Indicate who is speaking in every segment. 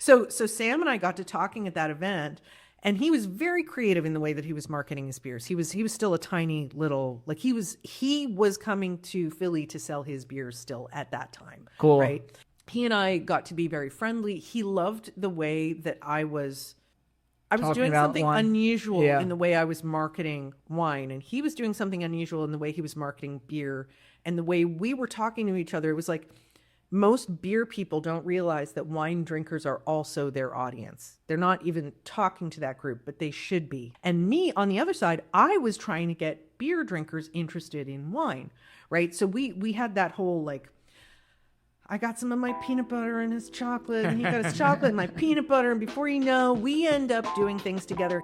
Speaker 1: So Sam and I got to talking at that event, and he was very creative in the way that he was marketing his beers. He was still a tiny little, like he was coming to Philly to sell his beers still at that time.
Speaker 2: Cool.
Speaker 1: Right. He and I got to be very friendly. He loved the way that I was doing something unusual in the way I was marketing wine, and he was doing something unusual in the way he was marketing beer, and the way we were talking to each other. It was like, most beer people don't realize that wine drinkers are also their audience. They're not even talking to that group, but they should be. And me, on the other side, I was trying to get beer drinkers interested in wine, right? So we had that whole like, I got some of my peanut butter and his chocolate, and he got his chocolate and my peanut butter, and before you know, we end up doing things together.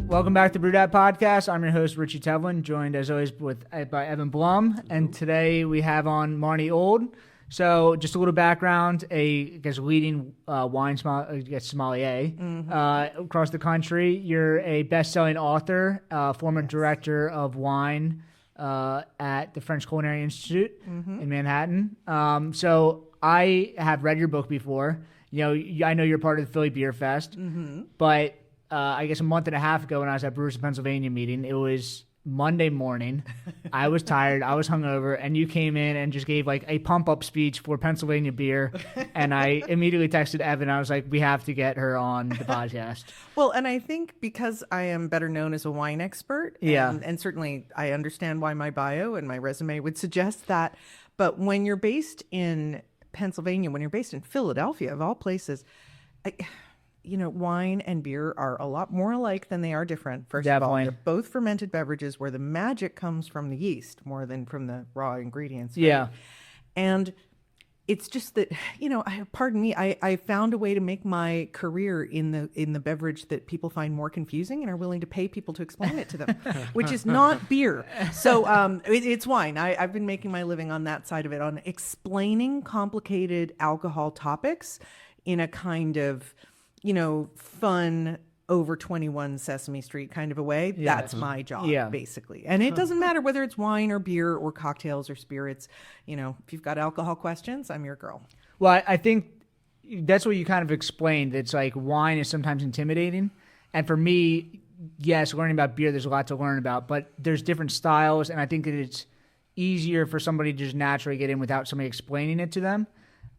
Speaker 2: Welcome back to Brew That Podcast. I'm your host, Richie Tevlin, joined as always by Evan Blum, and today we have on Marnie Old. So, just a little background: leading wine sommelier across the country. You're a best-selling author, former director of wine at the French Culinary Institute in Manhattan. So, I have read your book before. I know you're part of the Philly Beer Fest, but I guess a month and a half ago when I was at Brewers, Pennsylvania meeting, it was Monday morning. I was tired. I was hungover, and you came in and just gave like a pump-up speech for Pennsylvania beer. And I immediately texted Evan. I was like, we have to get her on the podcast.
Speaker 1: Well, and I think because I am better known as a wine expert, and certainly I understand why my bio and my resume would suggest that. But when you're based in Pennsylvania, when you're based in Philadelphia, of all places, wine and beer are a lot more alike than they are different. First of all, they're both fermented beverages where the magic comes from the yeast more than from the raw ingredients. Right?
Speaker 2: Yeah.
Speaker 1: And it's just that, pardon me, I found a way to make my career in the beverage that people find more confusing and are willing to pay people to explain it to them, which is not beer. So it's wine. I've been making my living on that side of it, on explaining complicated alcohol topics in a kind of fun, over 21 Sesame Street kind of a way. Yeah. That's my job, basically. And it doesn't matter whether it's wine or beer or cocktails or spirits. If you've got alcohol questions, I'm your girl.
Speaker 2: Well, I think that's what you kind of explained. It's like wine is sometimes intimidating. And for me, yes, learning about beer, there's a lot to learn about. But there's different styles, and I think that it's easier for somebody to just naturally get in without somebody explaining it to them.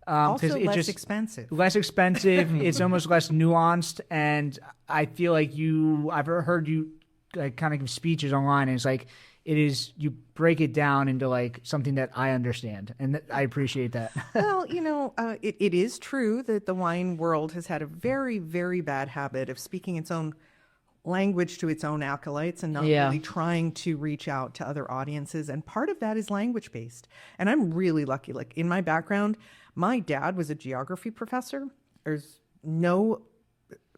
Speaker 1: Also less expensive.
Speaker 2: Less expensive. It's almost less nuanced. And I feel like I've heard you kind of give speeches online, and it's like, you break it down into like something that I understand. And I appreciate that.
Speaker 1: Well, it is true that the wine world has had a very, very bad habit of speaking its own language to its own acolytes and not really trying to reach out to other audiences. And part of that is language based. And I'm really lucky. Like in my background, my dad was a geography professor. There's no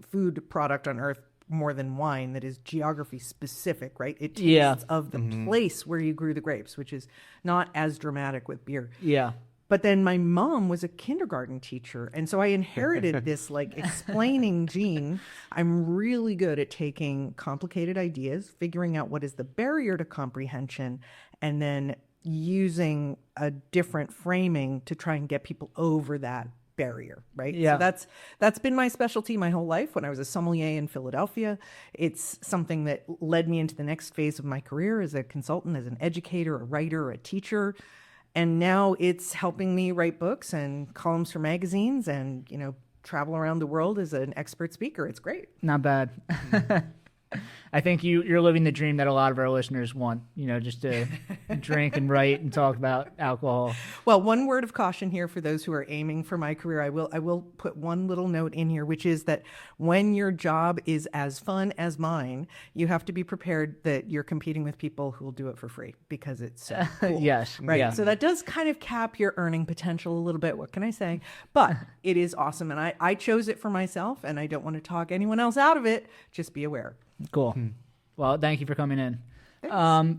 Speaker 1: food product on earth more than wine that is geography specific, right? It tastes of the place where you grew the grapes, which is not as dramatic with beer.
Speaker 2: Yeah.
Speaker 1: But then my mom was a kindergarten teacher. And so I inherited this like explaining gene. I'm really good at taking complicated ideas, figuring out what is the barrier to comprehension, and then using a different framing to try and get people over that barrier, right?
Speaker 2: Yeah.
Speaker 1: So that's been my specialty my whole life. When I was a sommelier in Philadelphia, it's something that led me into the next phase of my career as a consultant, as an educator, a writer, a teacher. And now it's helping me write books and columns for magazines and, travel around the world as an expert speaker. It's great.
Speaker 2: Not bad. I think you're living the dream that a lot of our listeners want, just to drink and write and talk about alcohol.
Speaker 1: Well, one word of caution here for those who are aiming for my career. I will put one little note in here, which is that when your job is as fun as mine, you have to be prepared that you're competing with people who will do it for free because it's so cool.
Speaker 2: Yes.
Speaker 1: Right.
Speaker 2: Yeah.
Speaker 1: So that does kind of cap your earning potential a little bit. What can I say? But it is awesome. And I chose it for myself, and I don't want to talk anyone else out of it. Just be aware.
Speaker 2: Cool. Well, thank you for coming in.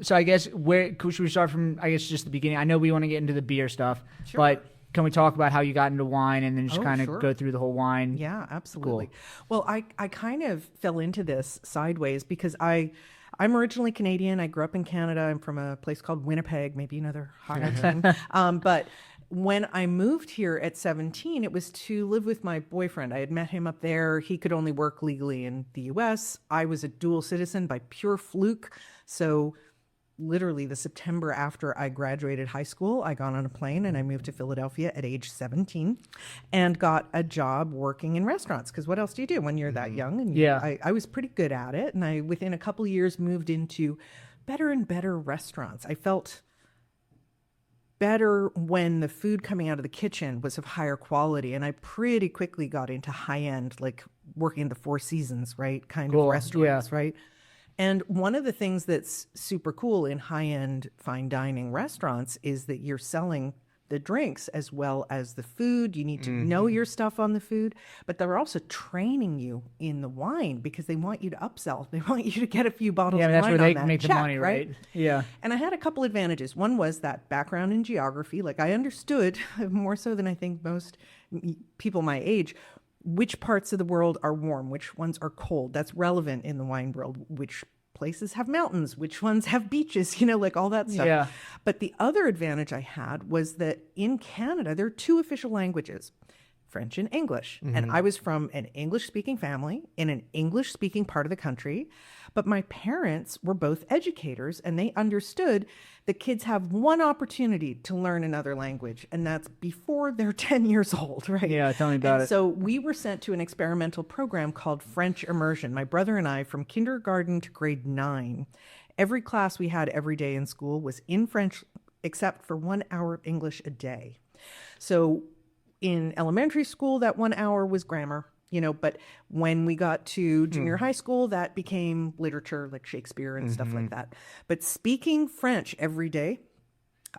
Speaker 2: So I guess should we start from, just the beginning? I know we want to get into the beer stuff, but can we talk about how you got into wine and then just kind of go through the whole wine?
Speaker 1: Yeah, absolutely. Cool. Well, I kind of fell into this sideways because I I'm originally Canadian. I grew up in Canada. I'm from a place called Winnipeg, maybe another hot accent. But when I moved here at 17, it was to live with my boyfriend. I had met him up there. He could only work legally in the U.S. I was a dual citizen by pure fluke. So literally the September after I graduated high school, I got on a plane and I moved to Philadelphia at age 17 and got a job working in restaurants. Because what else do you do when you're that young? And I was pretty good at it. And I, within a couple of years, moved into better and better restaurants. I felt better when the food coming out of the kitchen was of higher quality. And I pretty quickly got into high-end, like working the Four Seasons, right? Kind of restaurants, right? And one of the things that's super cool in high-end fine dining restaurants is that you're selling the drinks as well as the food. You need to know your stuff on the food, but they're also training you in the wine because they want you to upsell. They want you to get a few bottles of wine.
Speaker 2: Yeah, that's where they
Speaker 1: on that
Speaker 2: make the money, right? Yeah.
Speaker 1: And I had a couple advantages. One was that background in geography. Like I understood more so than I think most people my age, which parts of the world are warm, which ones are cold. That's relevant in the wine world, which places have mountains, which ones have beaches, you know, like all that stuff.
Speaker 2: Yeah.
Speaker 1: But the other advantage I had was that in Canada, there are two official languages, French and English. And I was from an English-speaking family in an English-speaking part of the country. But my parents were both educators, and they understood that kids have one opportunity to learn another language, and that's before they're 10 years old, right?
Speaker 2: Yeah, tell me about it.
Speaker 1: So we were sent to an experimental program called French Immersion. My brother and I, from kindergarten to grade 9, every class we had every day in school was in French, except for 1 hour of English a day. So in elementary school, that 1 hour was grammar, you know, but when we got to junior high school, that became literature, like Shakespeare and stuff like that. But speaking French every day,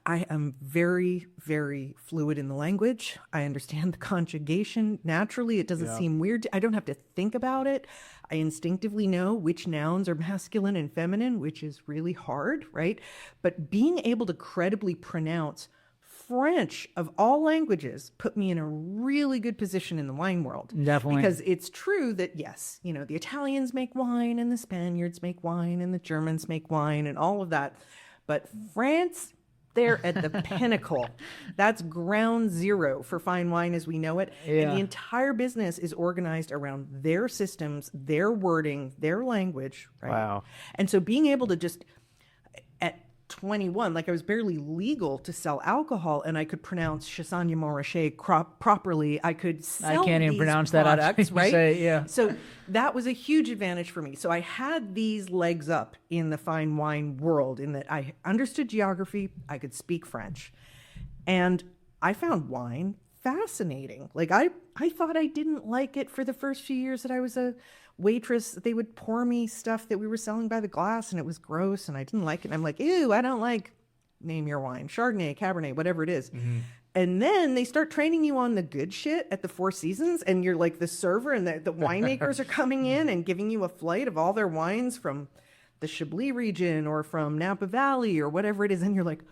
Speaker 1: I am very, very fluid in the language. I understand the conjugation naturally. It doesn't seem weird. I don't have to think about it. I instinctively know which nouns are masculine and feminine, which is really hard, right? But being able to credibly pronounce French of all languages put me in a really good position in the wine world.
Speaker 2: Definitely.
Speaker 1: Because it's true that, yes, you know, the Italians make wine and the Spaniards make wine and the Germans make wine and all of that. But France, they're at the pinnacle. That's ground zero for fine wine as we know it.
Speaker 2: Yeah.
Speaker 1: And the entire business is organized around their systems, their wording, their language. Right?
Speaker 2: Wow.
Speaker 1: And so being able to just, at 21, like I was barely legal to sell alcohol, and I could pronounce Chassagne Montrachet properly. I could sell
Speaker 2: I can't even pronounce
Speaker 1: products,
Speaker 2: that.
Speaker 1: Right?
Speaker 2: Say,
Speaker 1: So that was a huge advantage for me. So I had these legs up in the fine wine world in that I understood geography, I could speak French, and I found wine fascinating. Like I thought I didn't like it for the first few years that I was a waitress. They would pour me stuff that we were selling by the glass and it was gross and I didn't like it. And I'm like, ew, I don't like, name your wine, Chardonnay, Cabernet, whatever it is. And then they start training you on the good shit at the Four Seasons, and you're like the server, and the winemakers are coming in and giving you a flight of all their wines from the Chablis region or from Napa Valley or whatever it is. And you're like,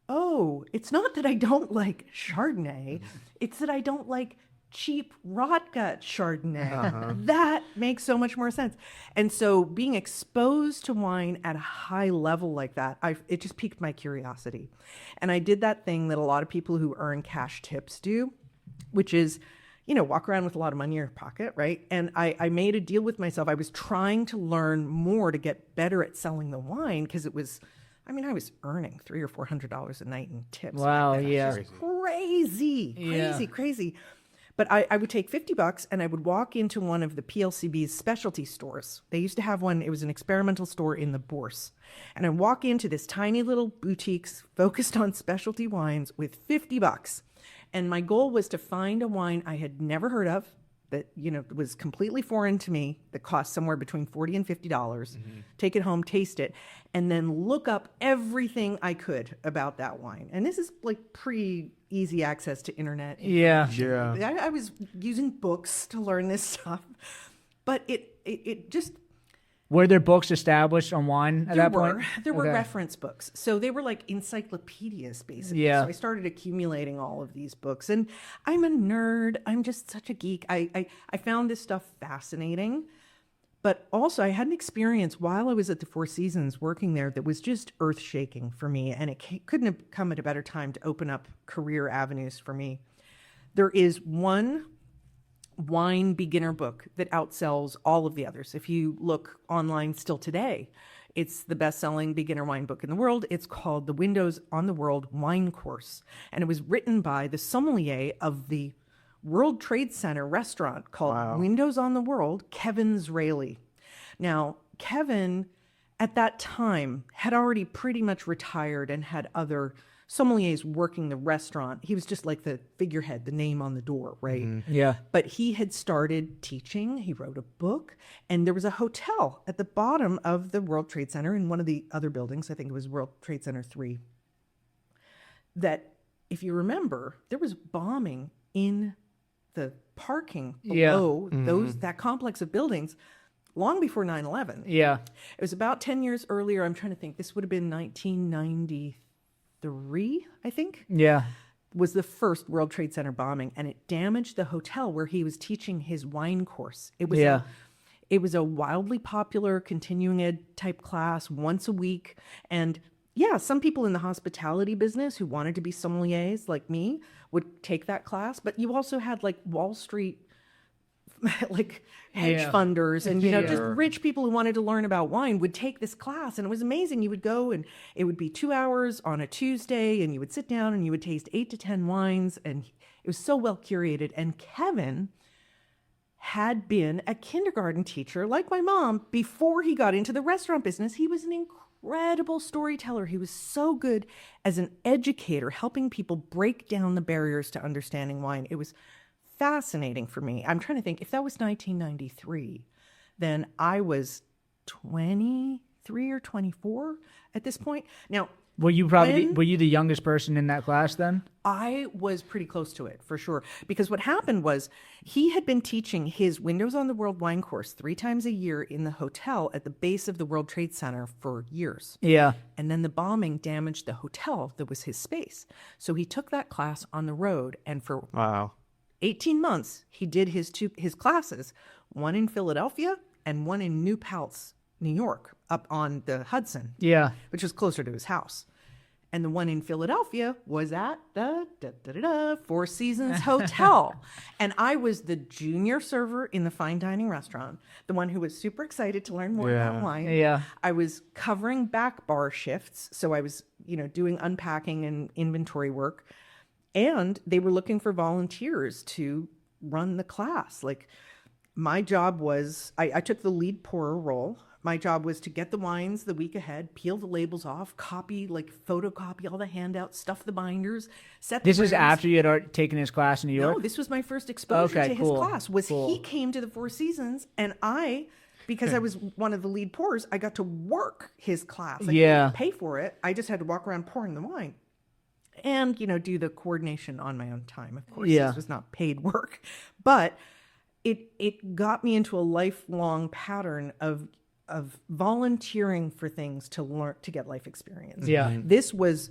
Speaker 1: oh, it's not that I don't like Chardonnay. It's that I don't like cheap rot gut Chardonnay. That makes so much more sense. And so being exposed to wine at a high level like that, it just piqued my curiosity. And I did that thing that a lot of people who earn cash tips do, which is, you know, walk around with a lot of money in your pocket, right? And I made a deal with myself. I was trying to learn more to get better at selling the wine because it was, I mean, I was earning $300 or $400 a night in tips.
Speaker 2: Wow, yeah.
Speaker 1: Crazy. But I would take $50 and I would walk into one of the PLCB's specialty stores. They used to have one. It was an experimental store in the Bourse. And I'd walk into this tiny little boutiques focused on specialty wines with $50. And my goal was to find a wine I had never heard of that, you know, was completely foreign to me, that cost somewhere between $40 and $50, take it home, taste it, and then look up everything I could about that wine. And this is like pre-easy access to internet.
Speaker 2: Yeah.
Speaker 1: I was using books to learn this stuff, but it just...
Speaker 2: Were there books established on wine at that point?
Speaker 1: There were reference books. So they were like encyclopedias, basically.
Speaker 2: Yeah.
Speaker 1: So I started accumulating all of these books. And I'm a nerd. I'm just such a geek. I found this stuff fascinating. But also I had an experience while I was at the Four Seasons working there that was just earth-shaking for me, and it couldn't have come at a better time to open up career avenues for me. There is one wine beginner book that outsells all of the others. If you look online still today, it's the best-selling beginner wine book in the world. It's called The Windows on the World Wine Course, and it was written by the sommelier of the World Trade Center restaurant called Windows on the World, Kevin Zraly. Now, Kevin, at that time, had already pretty much retired and had other sommeliers working the restaurant. He was just like the figurehead, the name on the door, right?
Speaker 2: Mm-hmm. Yeah.
Speaker 1: But he had started teaching. He wrote a book, and there was a hotel at the bottom of the World Trade Center in one of the other buildings. I think it was World Trade Center 3. That, if you remember, there was bombing in the parking below that complex of buildings long before 9/11.
Speaker 2: Yeah.
Speaker 1: It was about 10 years earlier. I'm trying to think. This would have been 1993, I think.
Speaker 2: Yeah.
Speaker 1: Was the first World Trade Center bombing, and it damaged the hotel where he was teaching his wine course. It was a wildly popular continuing ed type class once a week, and some people in the hospitality business who wanted to be sommeliers like me would take that class. But you also had like Wall Street, like hedge funders and, just rich people who wanted to learn about wine would take this class. And it was amazing. You would go and it would be 2 hours on a Tuesday, and you would sit down and you would taste 8 to 10 wines. And it was so well curated. And Kevin had been a kindergarten teacher like my mom before he got into the restaurant business. He was an incredible storyteller. He was so good as an educator, helping people break down the barriers to understanding wine. It was fascinating for me. I'm trying to think, if that was 1993, then I was 23 or 24 at this point. Now,
Speaker 2: were you the youngest person in that class then?
Speaker 1: I was pretty close to it, for sure. Because what happened was he had been teaching his Windows on the World wine course 3 times a year in the hotel at the base of the World Trade Center for years.
Speaker 2: Yeah.
Speaker 1: And then the bombing damaged the hotel that was his space. So he took that class on the road, and for 18 months, he did his classes, one in Philadelphia and one in New Paltz, New York, up on the Hudson.
Speaker 2: Yeah.
Speaker 1: Which was closer to his house. And the one in Philadelphia was at the Four Seasons Hotel. And I was the junior server in the fine dining restaurant, the one who was super excited to learn more about wine.
Speaker 2: Yeah.
Speaker 1: I was covering back bar shifts, so I was, doing unpacking and inventory work. And they were looking for volunteers to run the class. Like, my job was, I took the lead pourer role. My job was to get the wines the week ahead, peel the labels off, photocopy all the handouts, stuff the binders, set the
Speaker 2: This is after you had already taken his class in New York?
Speaker 1: No, this was my first exposure to his class. He came to the Four Seasons, and because I was one of the lead pourers, I got to work his class. I didn't pay for it. I just had to walk around pouring the wine. And, do the coordination on my own time. Of course, this was not paid work. But it got me into a lifelong pattern of volunteering for things to learn, to get life experience.
Speaker 2: Yeah.
Speaker 1: This was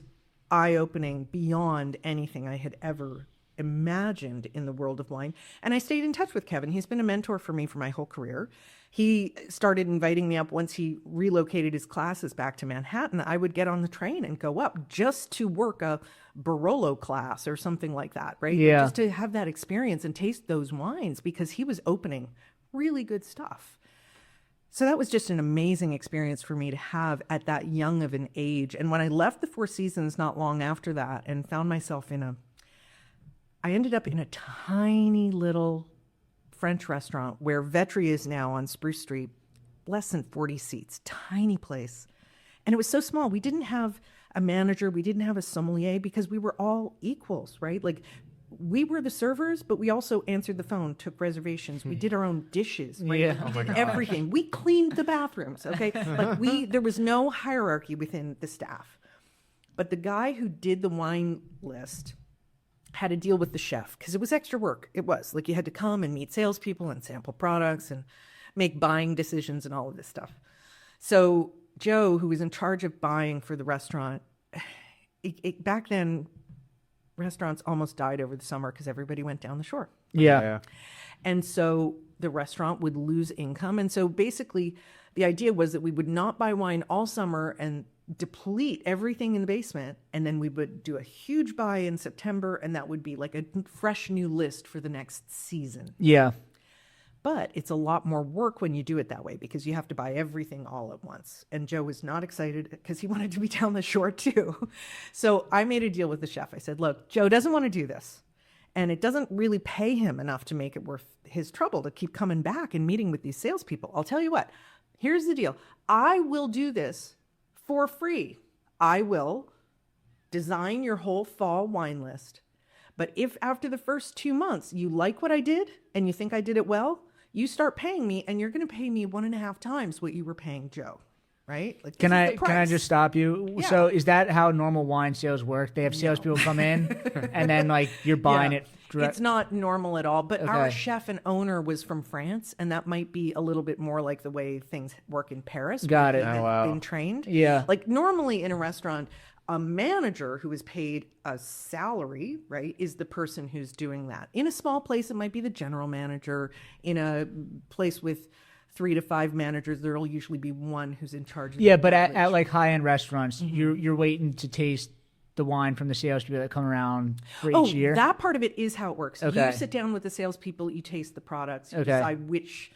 Speaker 1: eye-opening beyond anything I had ever imagined in the world of wine. And I stayed in touch with Kevin. He's been a mentor for me for my whole career. He started inviting me up once he relocated his classes back to Manhattan. I would get on the train and go up just to work a Barolo class or something like that, right?
Speaker 2: Yeah.
Speaker 1: Just to have that experience and taste those wines, because he was opening really good stuff. So that was just an amazing experience for me to have at that young of an age. And when I left the Four Seasons not long after that and found myself I ended up in a tiny little French restaurant where Vetri is now on Spruce Street, less than 40 seats, tiny place. And it was so small. We didn't have a manager. We didn't have a sommelier, because we were all equals, right? Like, we were the servers, but we also answered the phone, took reservations. We did our own dishes, right?
Speaker 2: Yeah.
Speaker 3: Oh my God.
Speaker 1: Everything. We cleaned the bathrooms, okay? Like, there was no hierarchy within the staff. But the guy who did the wine list had to deal with the chef, because it was extra work. It was like you had to come and meet salespeople and sample products and make buying decisions and all of this stuff. So Joe, who was in charge of buying for the restaurant, back then, restaurants almost died over the summer because everybody went down the shore.
Speaker 2: Yeah.
Speaker 1: And so the restaurant would lose income. And so basically the idea was that we would not buy wine all summer and deplete everything in the basement. And then we would do a huge buy in September, and that would be like a fresh new list for the next season.
Speaker 2: Yeah.
Speaker 1: But it's a lot more work when you do it that way because you have to buy everything all at once. And Joe was not excited because he wanted to be down the shore too. So I made a deal with the chef. I said, look, Joe doesn't want to do this. And it doesn't really pay him enough to make it worth his trouble to keep coming back and meeting with these salespeople. I'll tell you what, here's the deal. I will do this for free. I will design your whole fall wine list. But if after the first 2 months you like what I did and you think I did it well, you start paying me, and you're going to pay me 1.5 times what you were paying Joe, right? Like,
Speaker 2: can I just stop you?
Speaker 1: Yeah.
Speaker 2: So is that how normal wine sales work? They have salespeople come in, and then like you're buying it.
Speaker 1: It's not normal at all. But our chef and owner was from France, and that might be a little bit more like the way things work in Paris.
Speaker 2: Got it.
Speaker 1: Oh, wow. Been trained.
Speaker 2: Yeah.
Speaker 1: Like normally in a restaurant, a manager who is paid a salary, right, is the person who's doing that. In a small place, it might be the general manager. In a place with 3 to 5 managers, there will usually be one who's in charge of
Speaker 2: the but at like high-end restaurants, you're waiting to taste the wine from the salespeople that come around for each year?
Speaker 1: That part of it is how it works.
Speaker 2: Okay.
Speaker 1: You sit down with the salespeople, you taste the products, you decide which...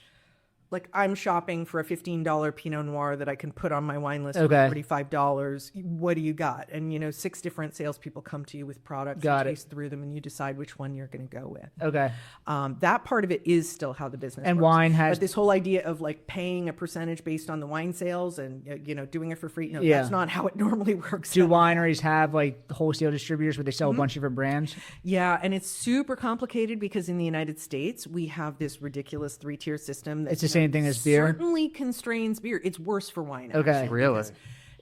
Speaker 1: Like I'm shopping for a $15 Pinot Noir that I can put on my wine list for $45. What do you got? And 6 different salespeople come to you with products. You taste through them, and you decide which one you're going to go with.
Speaker 2: Okay.
Speaker 1: That part of it is still how the business works.
Speaker 2: Wine has...
Speaker 1: But this whole idea of like paying a percentage based on the wine sales and doing it for free. No, that's not how it normally works.
Speaker 2: Do wineries have like wholesale distributors where they sell a bunch of different brands?
Speaker 1: Yeah, and it's super complicated because in the United States we have this ridiculous 3-tier system. That's
Speaker 2: the same thing as beer.
Speaker 1: Certainly constrains beer. It's worse for wine.
Speaker 2: Okay,
Speaker 1: actually,
Speaker 3: really.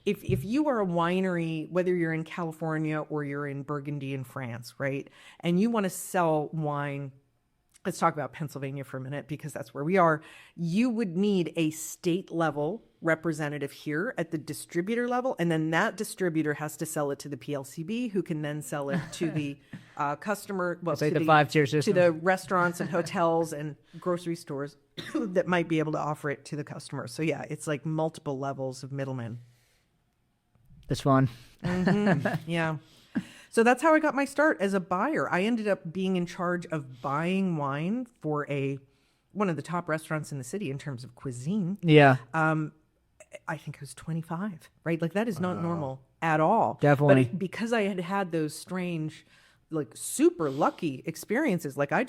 Speaker 1: If you are a winery, whether you're in California or you're in Burgundy in France, right, and you want to sell wine, let's talk about Pennsylvania for a minute because that's where we are. You would need a state level representative here at the distributor level, and then that distributor has to sell it to the PLCB, who can then sell it to the customer. Well,
Speaker 2: to the 5-tier system,
Speaker 1: to the restaurants and hotels and grocery stores that might be able to offer it to the customer. So yeah, it's like multiple levels of middlemen.
Speaker 2: That's fun.
Speaker 1: Yeah. So that's how I got my start as a buyer. I ended up being in charge of buying wine for one of the top restaurants in the city in terms of cuisine.
Speaker 2: Yeah.
Speaker 1: I think it was 25, right? Like that is not normal at all.
Speaker 2: Definitely.
Speaker 1: But because I had those strange, like super lucky experiences, like I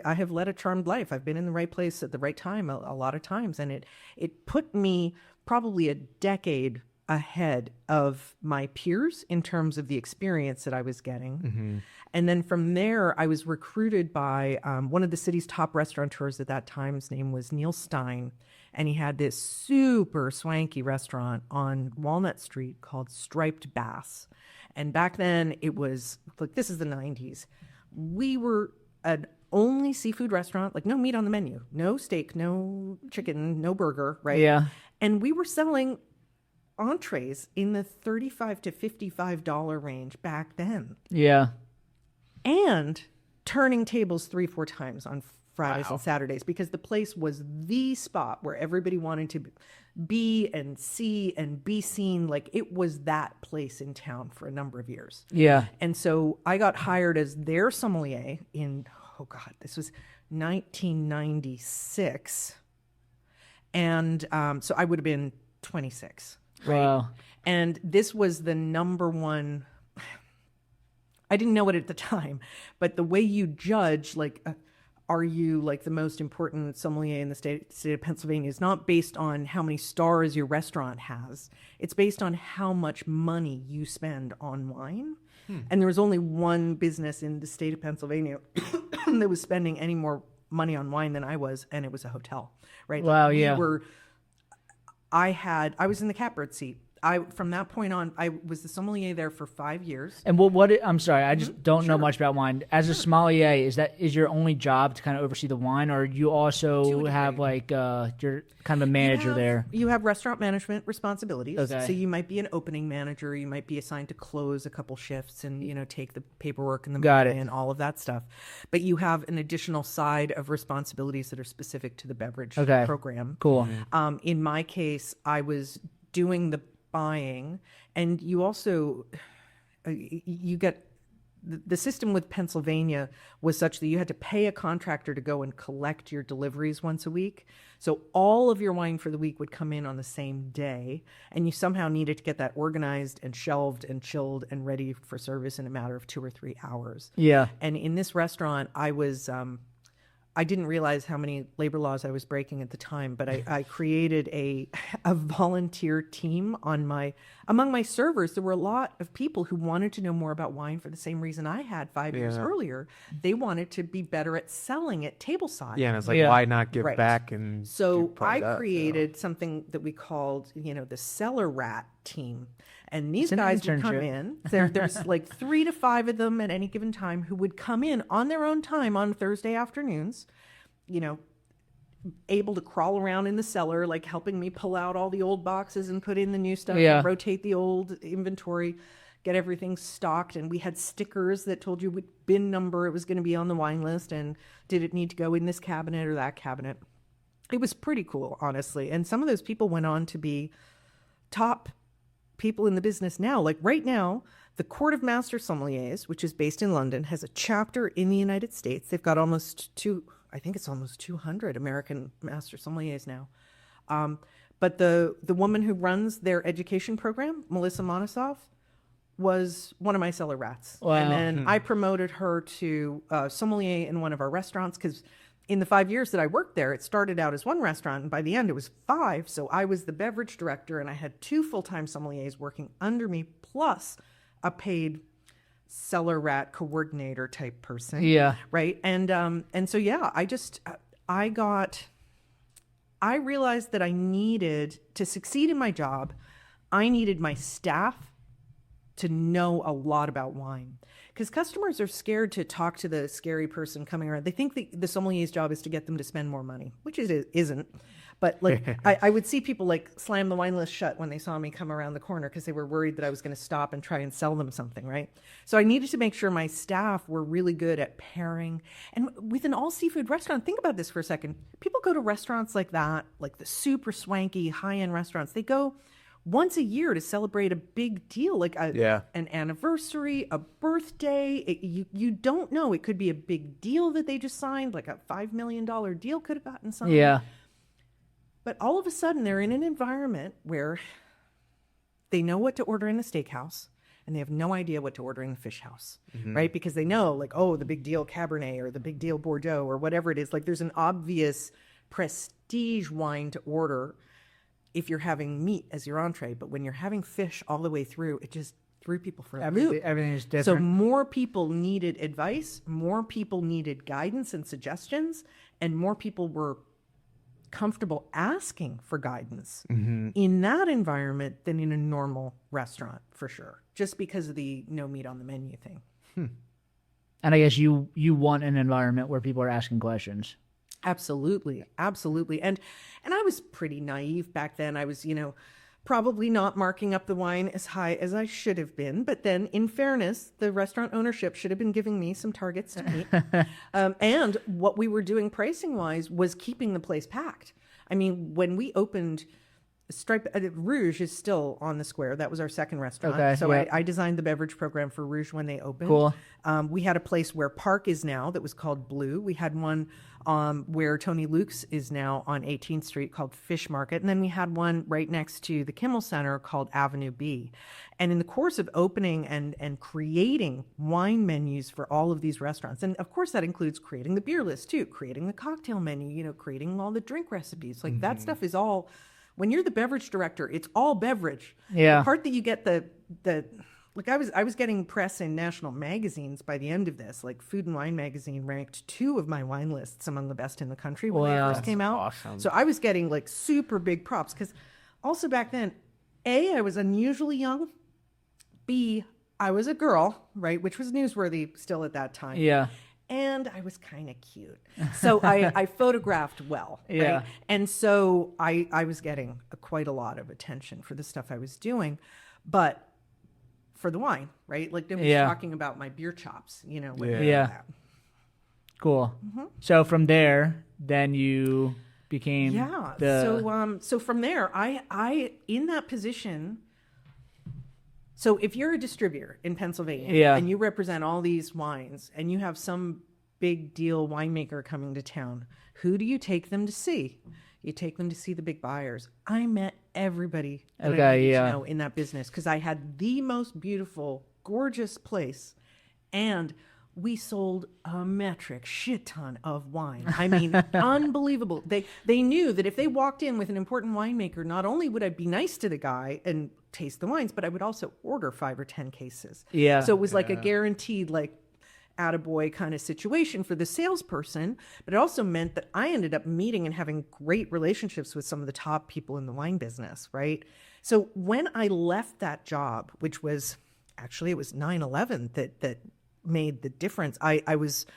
Speaker 1: have led a charmed life. I've been in the right place at the right time a lot of times. And it put me probably a decade ahead of my peers in terms of the experience that I was getting. Mm-hmm. And then from there, I was recruited by one of the city's top restaurateurs at that time. His name was Neil Stein. And he had this super swanky restaurant on Walnut Street called Striped Bass. And back then it was like, this is the 90s. We were an only seafood restaurant, like no meat on the menu, no steak, no chicken, no burger, right?
Speaker 2: Yeah.
Speaker 1: And we were selling entrees in the $35 to $55 range back then.
Speaker 2: Yeah.
Speaker 1: And turning tables 3-4 times on Fridays and Saturdays, because the place was the spot where everybody wanted to be and see and be seen. Like it was that place in town for a number of years.
Speaker 2: Yeah.
Speaker 1: And so I got hired as their sommelier in, this was 1996. And so I would have been 26. Right.
Speaker 2: Wow.
Speaker 1: And this was the number one, I didn't know it at the time, but the way you judge, like, are you like the most important sommelier in the state of Pennsylvania is not based on how many stars your restaurant has. It's based on how much money you spend on wine. And there was only one business in the state of Pennsylvania that was spending any more money on wine than I was, and it was a hotel, right?
Speaker 2: Wow, yeah.
Speaker 1: I was in the catbird seat from that point on, I was the sommelier there for 5 years.
Speaker 2: And I'm sorry, I just don't know much about wine. As a sommelier, is your only job to kind of oversee the wine, or you also have like you're kind of a manager there?
Speaker 1: You have restaurant management responsibilities. Okay. So you might be an opening manager. You might be assigned to close a couple shifts and take the paperwork and the money and all of that stuff. But you have an additional side of responsibilities that are specific to the beverage program.
Speaker 2: Cool.
Speaker 1: In my case, I was doing the buying, and you also you get the system with Pennsylvania was such that you had to pay a contractor to go and collect your deliveries once a week. So all of your wine for the week would come in on the same day, and you somehow needed to get that organized and shelved and chilled and ready for service in a matter of 2 or 3 hours.
Speaker 2: Yeah.
Speaker 1: And in this restaurant, I didn't realize how many labor laws I was breaking at the time, but I created a volunteer team among my servers. There were a lot of people who wanted to know more about wine for the same reason I had 5 years earlier. They wanted to be better at selling at tableside.
Speaker 3: Yeah, and it's like, why not give back? And
Speaker 1: so I created something that we called, the cellar rat team. And these guys would come in. There's like 3 to 5 of them at any given time who would come in on their own time on Thursday afternoons, able to crawl around in the cellar, like helping me pull out all the old boxes and put in the new stuff, and rotate the old inventory, get everything stocked. And we had stickers that told you what bin number it was going to be on the wine list, and did it need to go in this cabinet or that cabinet. It was pretty cool, honestly. And some of those people went on to be top people in the business now. Like right now, the Court of Master Sommeliers, which is based in London, has a chapter in the United States. They've got almost 200 American Master Sommeliers now. But the woman who runs their education program, Melissa Monosoff, was one of my cellar rats.
Speaker 2: Wow.
Speaker 1: And then I promoted her to sommelier in one of our restaurants, because in the 5 years that I worked there, it started out as one restaurant, and by the end it was 5. So I was the beverage director, and I had 2 full-time sommeliers working under me, plus a paid cellar rat coordinator type person.
Speaker 2: Yeah.
Speaker 1: Right. And so, I realized that I needed to succeed in my job. I needed my staff to know a lot about wine, because customers are scared to talk to the scary person coming around. They think the sommelier's job is to get them to spend more money, which it isn't. But like I would see people like slam the wine list shut when they saw me come around the corner, because they were worried that I was going to stop and try and sell them something, right? So I needed to make sure my staff were really good at pairing. And with an all seafood restaurant, think about this for a second. People go to restaurants like that, like the super swanky high-end restaurants. They go once a year to celebrate a big deal, like an anniversary, a birthday. You don't know. It could be a big deal that they just signed, like a $5 million deal could have gotten something.
Speaker 2: Yeah.
Speaker 1: But all of a sudden, they're in an environment where they know what to order in the steakhouse, and they have no idea what to order in the fish house, right? Because they know, like, oh, the big deal Cabernet or the big deal Bordeaux or whatever it is. Like, there's an obvious prestige wine to order if you're having meat as your entree, but when you're having fish all the way through, it just threw people for a loop.
Speaker 2: Everything is different.
Speaker 1: So more people needed advice, more people needed guidance and suggestions, and more people were comfortable asking for guidance in that environment than in a normal restaurant, for sure, just because of the no meat on the menu thing.
Speaker 2: And I guess you want an environment where people are asking questions.
Speaker 1: Absolutely. And I was pretty naive back then. I was, probably not marking up the wine as high as I should have been. But then, in fairness, the restaurant ownership should have been giving me some targets to meet. And what we were doing pricing-wise was keeping the place packed. I mean, when we opened, Rouge is still on the square. That was our second restaurant. Okay, so I designed the beverage program for Rouge when they opened.
Speaker 2: Cool.
Speaker 1: We had a place where Park is now that was called Blue. We had one where Tony Luke's is now on 18th Street called Fish Market. And then we had one right next to the Kimmel Center called Avenue B. And in the course of opening and creating wine menus for all of these restaurants, and of course that includes creating the beer list too, creating the cocktail menu, creating all the drink recipes. Like that stuff is all... When you're the beverage director, it's all beverage.
Speaker 2: Yeah.
Speaker 1: The part that you get like I was getting press in national magazines by the end of this. Like Food and Wine magazine ranked 2 of my wine lists among the best in the country when they first came out.
Speaker 3: Awesome.
Speaker 1: So I was getting like super big props, because also back then, A, I was unusually young. B, I was a girl, right? Which was newsworthy still at that time.
Speaker 2: Yeah.
Speaker 1: And I was kind of cute. So I photographed well. Right?
Speaker 2: Yeah.
Speaker 1: And so I was getting quite a lot of attention for the stuff I was doing. But for the wine, right? Like nobody's talking about my beer chops, you know.
Speaker 2: Yeah. Cool. Mm-hmm. So from there, then you became
Speaker 1: So from there, I in that position. So if you're a distributor in Pennsylvania and you represent all these wines and you have some big deal winemaker coming to town, who do you take them to see? You take them to see the big buyers. I met everybody that I needed to know in that business because I had the most beautiful, gorgeous place, and we sold a metric shit ton of wine. I mean, unbelievable. They knew that if they walked in with an important winemaker, not only would I be nice to the guy and taste the wines, but I would also order 5 or 10 cases.
Speaker 2: Yeah.
Speaker 1: So it was like a guaranteed, like, attaboy kind of situation for the salesperson, but it also meant that I ended up meeting and having great relationships with some of the top people in the wine business, right? So when I left that job, which was actually, it was 9/11 that made the difference. I was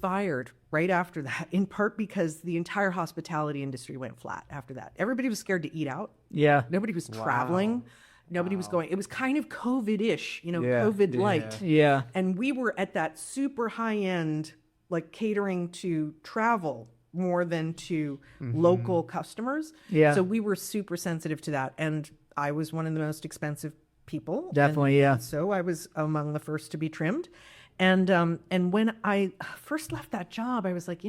Speaker 1: fired right after that, in part because the entire hospitality industry went flat after that. Everybody was scared to eat out.
Speaker 2: Yeah.
Speaker 1: Nobody was traveling. Nobody was going. It was kind of COVID-ish, COVID light.
Speaker 2: Yeah.
Speaker 1: And we were at that super high end, like catering to travel more than to local customers.
Speaker 2: Yeah.
Speaker 1: So we were super sensitive to that. And I was one of the most expensive people.
Speaker 2: Definitely,
Speaker 1: So I was among the first to be trimmed. And when I first left that job, I was like,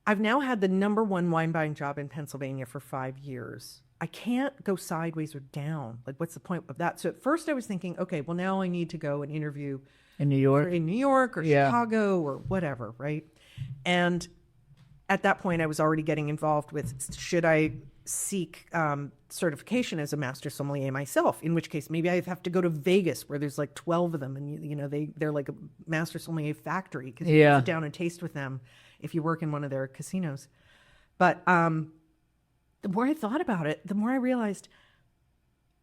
Speaker 1: I've now had the number one wine buying job in Pennsylvania for 5 years. I can't go sideways or down. Like, what's the point of that? So at first I was thinking, okay, well, now I need to go and interview
Speaker 2: in New York
Speaker 1: or Chicago or whatever, right? And at that point I was already getting involved with, should I seek certification as a master sommelier myself, in which case maybe I have to go to Vegas where there's like 12 of them and they're like a master sommelier factory because you can sit down and taste with them if you work in one of their casinos. But the more I thought about it, the more I realized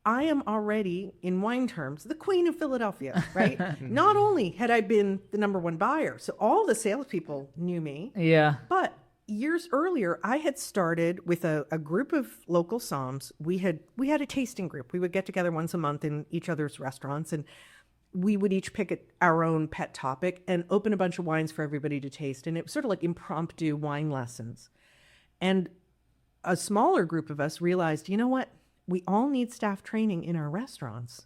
Speaker 1: I am already, in wine terms, the queen of Philadelphia, right? Not only had I been the number one buyer, so all the salespeople knew me.
Speaker 2: Yeah.
Speaker 1: But years earlier, I had started with a group of local somms. We had a tasting group. We would get together once a month in each other's restaurants, and we would each pick our own pet topic and open a bunch of wines for everybody to taste. And it was sort of like impromptu wine lessons. And a smaller group of us realized, you know what? We all need staff training in our restaurants,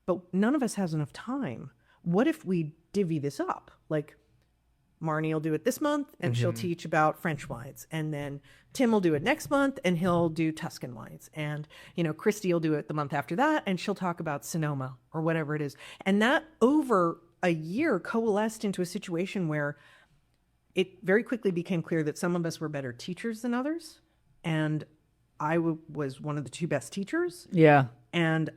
Speaker 1: but none of us has enough time. What if we divvy this up? Like, Marnie will do it this month and she'll teach about French wines. And then Tim will do it next month and he'll do Tuscan wines. And, Christy will do it the month after that and she'll talk about Sonoma or whatever it is. And that over a year coalesced into a situation where it very quickly became clear that some of us were better teachers than others. And I was one of the 2 best teachers.
Speaker 2: Yeah.
Speaker 1: And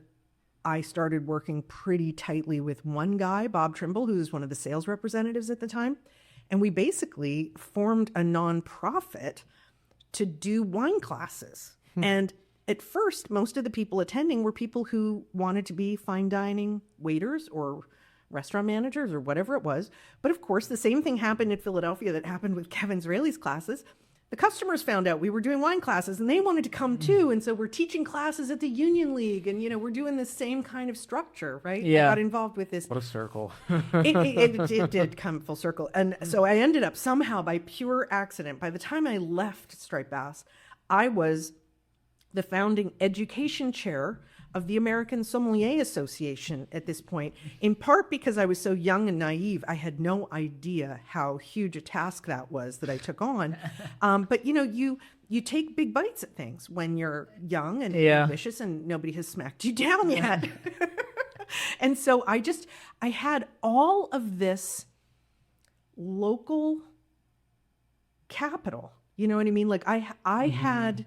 Speaker 1: I started working pretty tightly with one guy, Bob Trimble, who was one of the sales representatives at the time. And we basically formed a nonprofit to do wine classes. And at first, most of the people attending were people who wanted to be fine dining waiters or restaurant managers or whatever it was. But of course, the same thing happened in Philadelphia that happened with Kevin Zraeli's classes. The customers found out we were doing wine classes and they wanted to come too. And so we're teaching classes at the Union League and, we're doing the same kind of structure, right?
Speaker 2: Yeah.
Speaker 1: I got involved with this.
Speaker 3: What a circle.
Speaker 1: It did come full circle. And so I ended up somehow by pure accident, by the time I left Striped Bass, I was the founding education chair of the American Sommelier Association at this point, in part because I was so young and naive. I had no idea how huge a task that was that I took on. But you take big bites at things when you're young and ambitious and nobody has smacked you down yet. And so I had all of this local capital. You know what I mean? Like I had...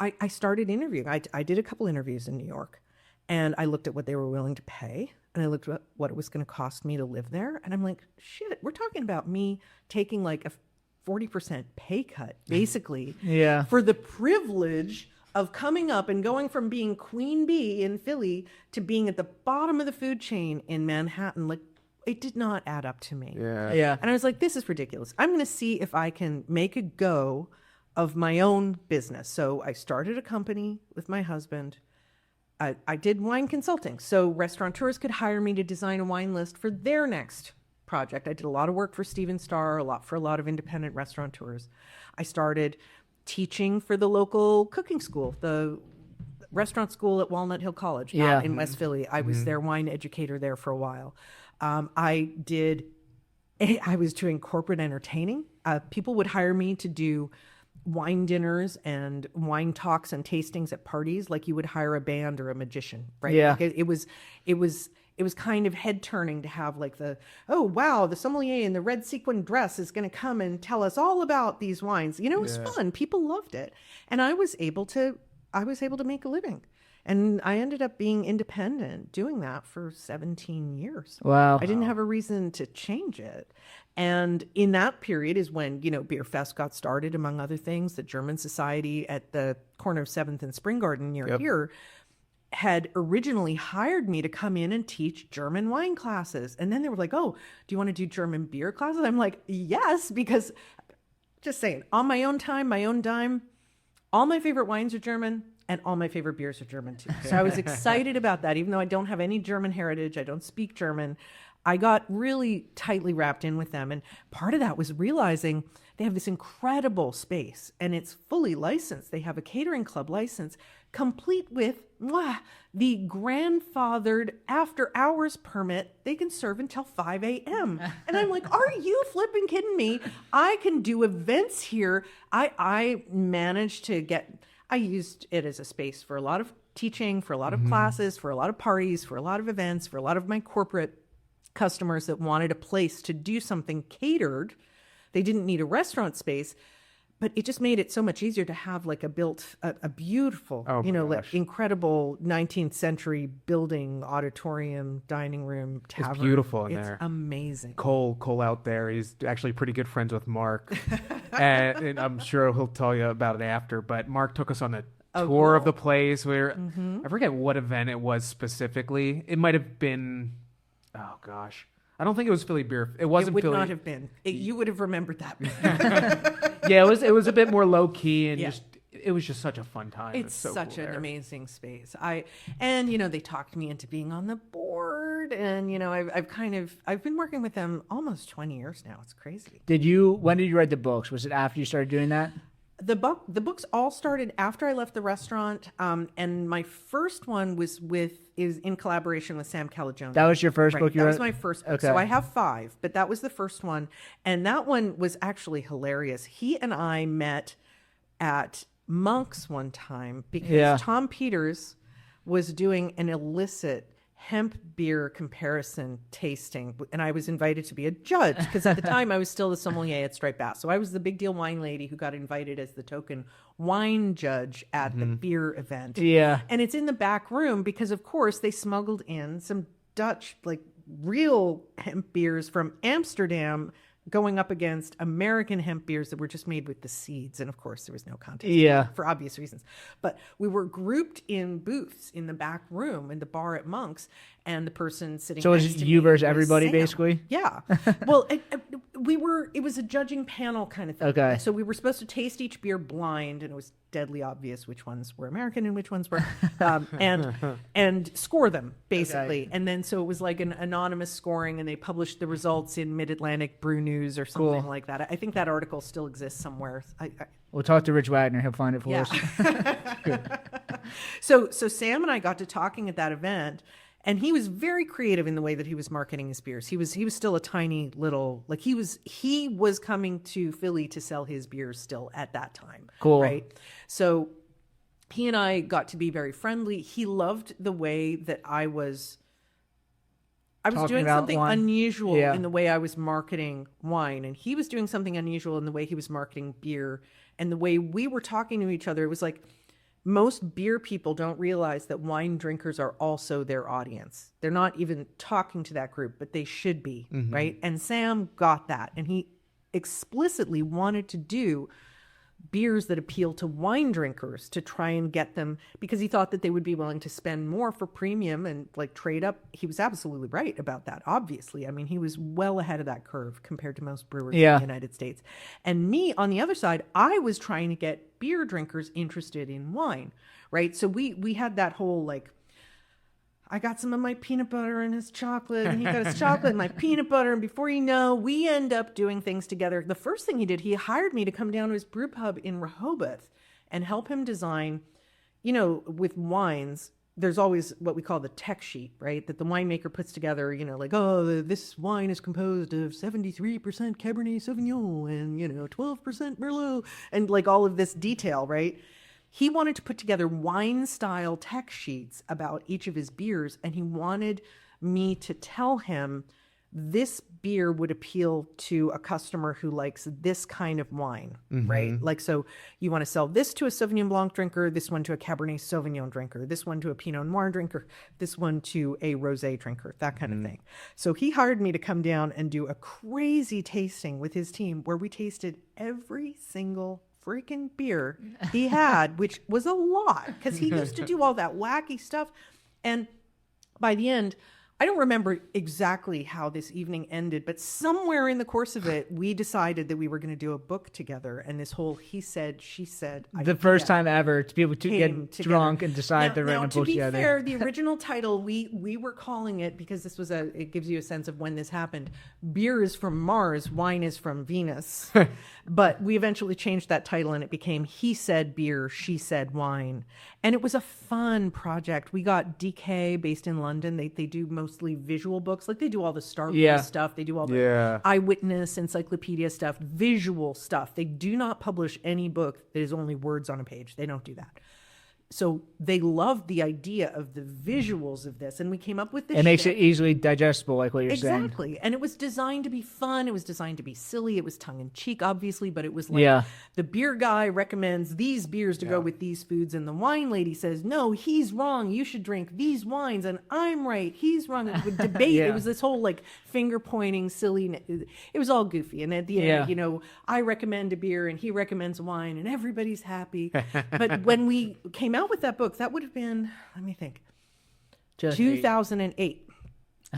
Speaker 1: I started interviewing. I did a couple interviews in New York, and I looked at what they were willing to pay, and I looked at what it was going to cost me to live there, and I'm like, shit, we're talking about me taking like a 40% pay cut, basically,
Speaker 2: Yeah.
Speaker 1: for the privilege of coming up and going from being queen bee in Philly to being at the bottom of the food chain in Manhattan. Like, it did not add up to me.
Speaker 2: Yeah.
Speaker 1: And I was like, this is ridiculous. I'm going to see if I can make a go of my own business. So I started a company with my husband. I did wine consulting. So restaurateurs could hire me to design a wine list for their next project. I did a lot of work for Steven Starr, for a lot of independent restaurateurs. I started teaching for the local cooking school, the restaurant school at Walnut Hill College in West Philly. I was their wine educator there for a while. I was doing corporate entertaining. People would hire me to do wine dinners and wine talks and tastings at parties, like you would hire a band or a magician, right?
Speaker 2: Yeah.
Speaker 1: Like it was kind of head turning to have like the sommelier in the red sequin dress is going to come and tell us all about these wines. It was fun. People loved it, and I was able to make a living. And I ended up being independent doing that for 17 years.
Speaker 2: Wow.
Speaker 1: I didn't have a reason to change it. And in that period is when, Beer Fest got started, among other things. The German Society at the corner of 7th and Spring Garden near here had originally hired me to come in and teach German wine classes. And then they were like, oh, do you want to do German beer classes? I'm like, yes, because just saying, on my own time, my own dime, all my favorite wines are German. And all my favorite beers are German too. So I was excited about that. Even though I don't have any German heritage, I don't speak German, I got really tightly wrapped in with them. And part of that was realizing they have this incredible space and it's fully licensed. They have a catering club license, complete with the grandfathered after hours permit. They can serve until 5 a.m. And I'm like, are you flipping kidding me? I can do events here. I managed to I used it as a space for a lot of teaching, for a lot of classes, for a lot of parties, for a lot of events, for a lot of my corporate customers that wanted a place to do something catered. They didn't need a restaurant space, but it just made it so much easier to have like a beautiful, incredible 19th century building, auditorium, dining room, tavern.
Speaker 3: It's beautiful in there.
Speaker 1: It's amazing.
Speaker 3: Cole out there, he's actually pretty good friends with Mark. and I'm sure he'll tell you about it after, but Mark took us on a tour of the place where I forget what event it was specifically. It might have been, oh gosh. I don't think it was Philly Beer. It wasn't Philly.
Speaker 1: It would not have been. You would have remembered that.
Speaker 3: Yeah, it was a bit more low key and it was just such a fun time.
Speaker 1: It's so such cool an amazing space. They talked me into being on the board, and I've been working with them almost 20 years now. It's crazy.
Speaker 2: When did you write the books? Was it after you started doing that?
Speaker 1: The books all started after I left the restaurant, and my first one is in collaboration with Sam Calagione.
Speaker 2: That was your first book you wrote?
Speaker 1: That was my first book. Okay. So I have 5, but that was the first one, and that one was actually hilarious. He and I met at Monk's one time because Tom Peters was doing an illicit hemp beer comparison tasting, and I was invited to be a judge because at the time I was still the sommelier at Striped Bass. So I was the big deal wine lady who got invited as the token wine judge at the beer event.
Speaker 2: Yeah.
Speaker 1: And it's in the back room because of course they smuggled in some Dutch, like real hemp beers from Amsterdam going up against American hemp beers that were just made with the seeds. And of course, there was no contest for obvious reasons. But we were grouped in booths in the back room in the bar at Monk's, and the person sitting
Speaker 2: next to me. So it was you versus everybody,
Speaker 1: Sam.
Speaker 2: basically?
Speaker 1: Yeah. Well, it was a judging panel kind of thing.
Speaker 2: Okay.
Speaker 1: So we were supposed to taste each beer blind, and it was deadly obvious which ones were American and which ones were, and score them, basically. Okay. And then so it was like an anonymous scoring, and they published the results in Mid-Atlantic Brew News or something like that. I think that article still exists somewhere.
Speaker 2: We'll talk to Rich Wagner. He'll find it for us.
Speaker 1: So Sam and I got to talking at that event, and he was very creative in the way that he was marketing his beers. He was still a tiny little, like he was coming to Philly to sell his beers still at that time.
Speaker 2: Cool.
Speaker 1: Right? So he and I got to be very friendly. He loved the way that I was doing something unusual in the way I was marketing wine, and he was doing something unusual in the way he was marketing beer, and the way we were talking to each other. It was like, most beer people don't realize that wine drinkers are also their audience. They're not even talking to that group, but they should be, right? And Sam got that, and he explicitly wanted to do beers that appeal to wine drinkers to try and get them, because he thought that they would be willing to spend more for premium and like trade up. He was absolutely right about that, obviously. I mean, he was well ahead of that curve compared to most brewers in the United States. And me, on the other side, I was trying to get beer drinkers interested in wine, right? So we had that whole like, I got some of my peanut butter and his chocolate, and he got his chocolate and my peanut butter. And before you know, we end up doing things together. The first thing he did, he hired me to come down to his brew pub in Rehoboth and help him design, you know, with wines, there's always what we call the tech sheet, right? That the winemaker puts together, you know, like, oh, this wine is composed of 73% Cabernet Sauvignon and, you know, 12% Merlot, and like all of this detail, right? He wanted to put together wine-style tech sheets about each of his beers, and he wanted me to tell him this beer would appeal to a customer who likes this kind of wine, right? Like, so you want to sell this to a Sauvignon Blanc drinker, this one to a Cabernet Sauvignon drinker, this one to a Pinot Noir drinker, this one to a Rosé drinker, that kind of thing. So he hired me to come down and do a crazy tasting with his team where we tasted every single freaking beer he had, which was a lot because he used to do all that wacky stuff. And by the end, I don't remember exactly how this evening ended, but somewhere in the course of it, we decided that we were going to do a book together. And this whole he said, she said.
Speaker 2: The first time ever to be able to get drunk and decide to write a book together.
Speaker 1: To be fair, the original title, we were calling it, because this was it gives you a sense of when this happened. Beer is from Mars, wine is from Venus. But we eventually changed that title and it became He Said Beer, She Said Wine. And it was a fun project. We got DK based in London. They do mostly visual books. Like they do all the Star Wars stuff. They do all the eyewitness, encyclopedia stuff, visual stuff. They do not publish any book that is only words on a page. They don't do that. So they loved the idea of the visuals of this. And we came up with this.
Speaker 2: It makes it easily digestible, like what you're saying.
Speaker 1: Exactly. And it was designed to be fun. It was designed to be silly. It was tongue-in-cheek, obviously. But it was like the beer guy recommends these beers to go with these foods. And the wine lady says, no, he's wrong. You should drink these wines. And I'm right. He's wrong. It would debate. It was this whole like finger-pointing, silly. It was all goofy. And at the end, you know, I recommend a beer and he recommends a wine and everybody's happy. But when we came out with that book, that would have been, let me think, 2008.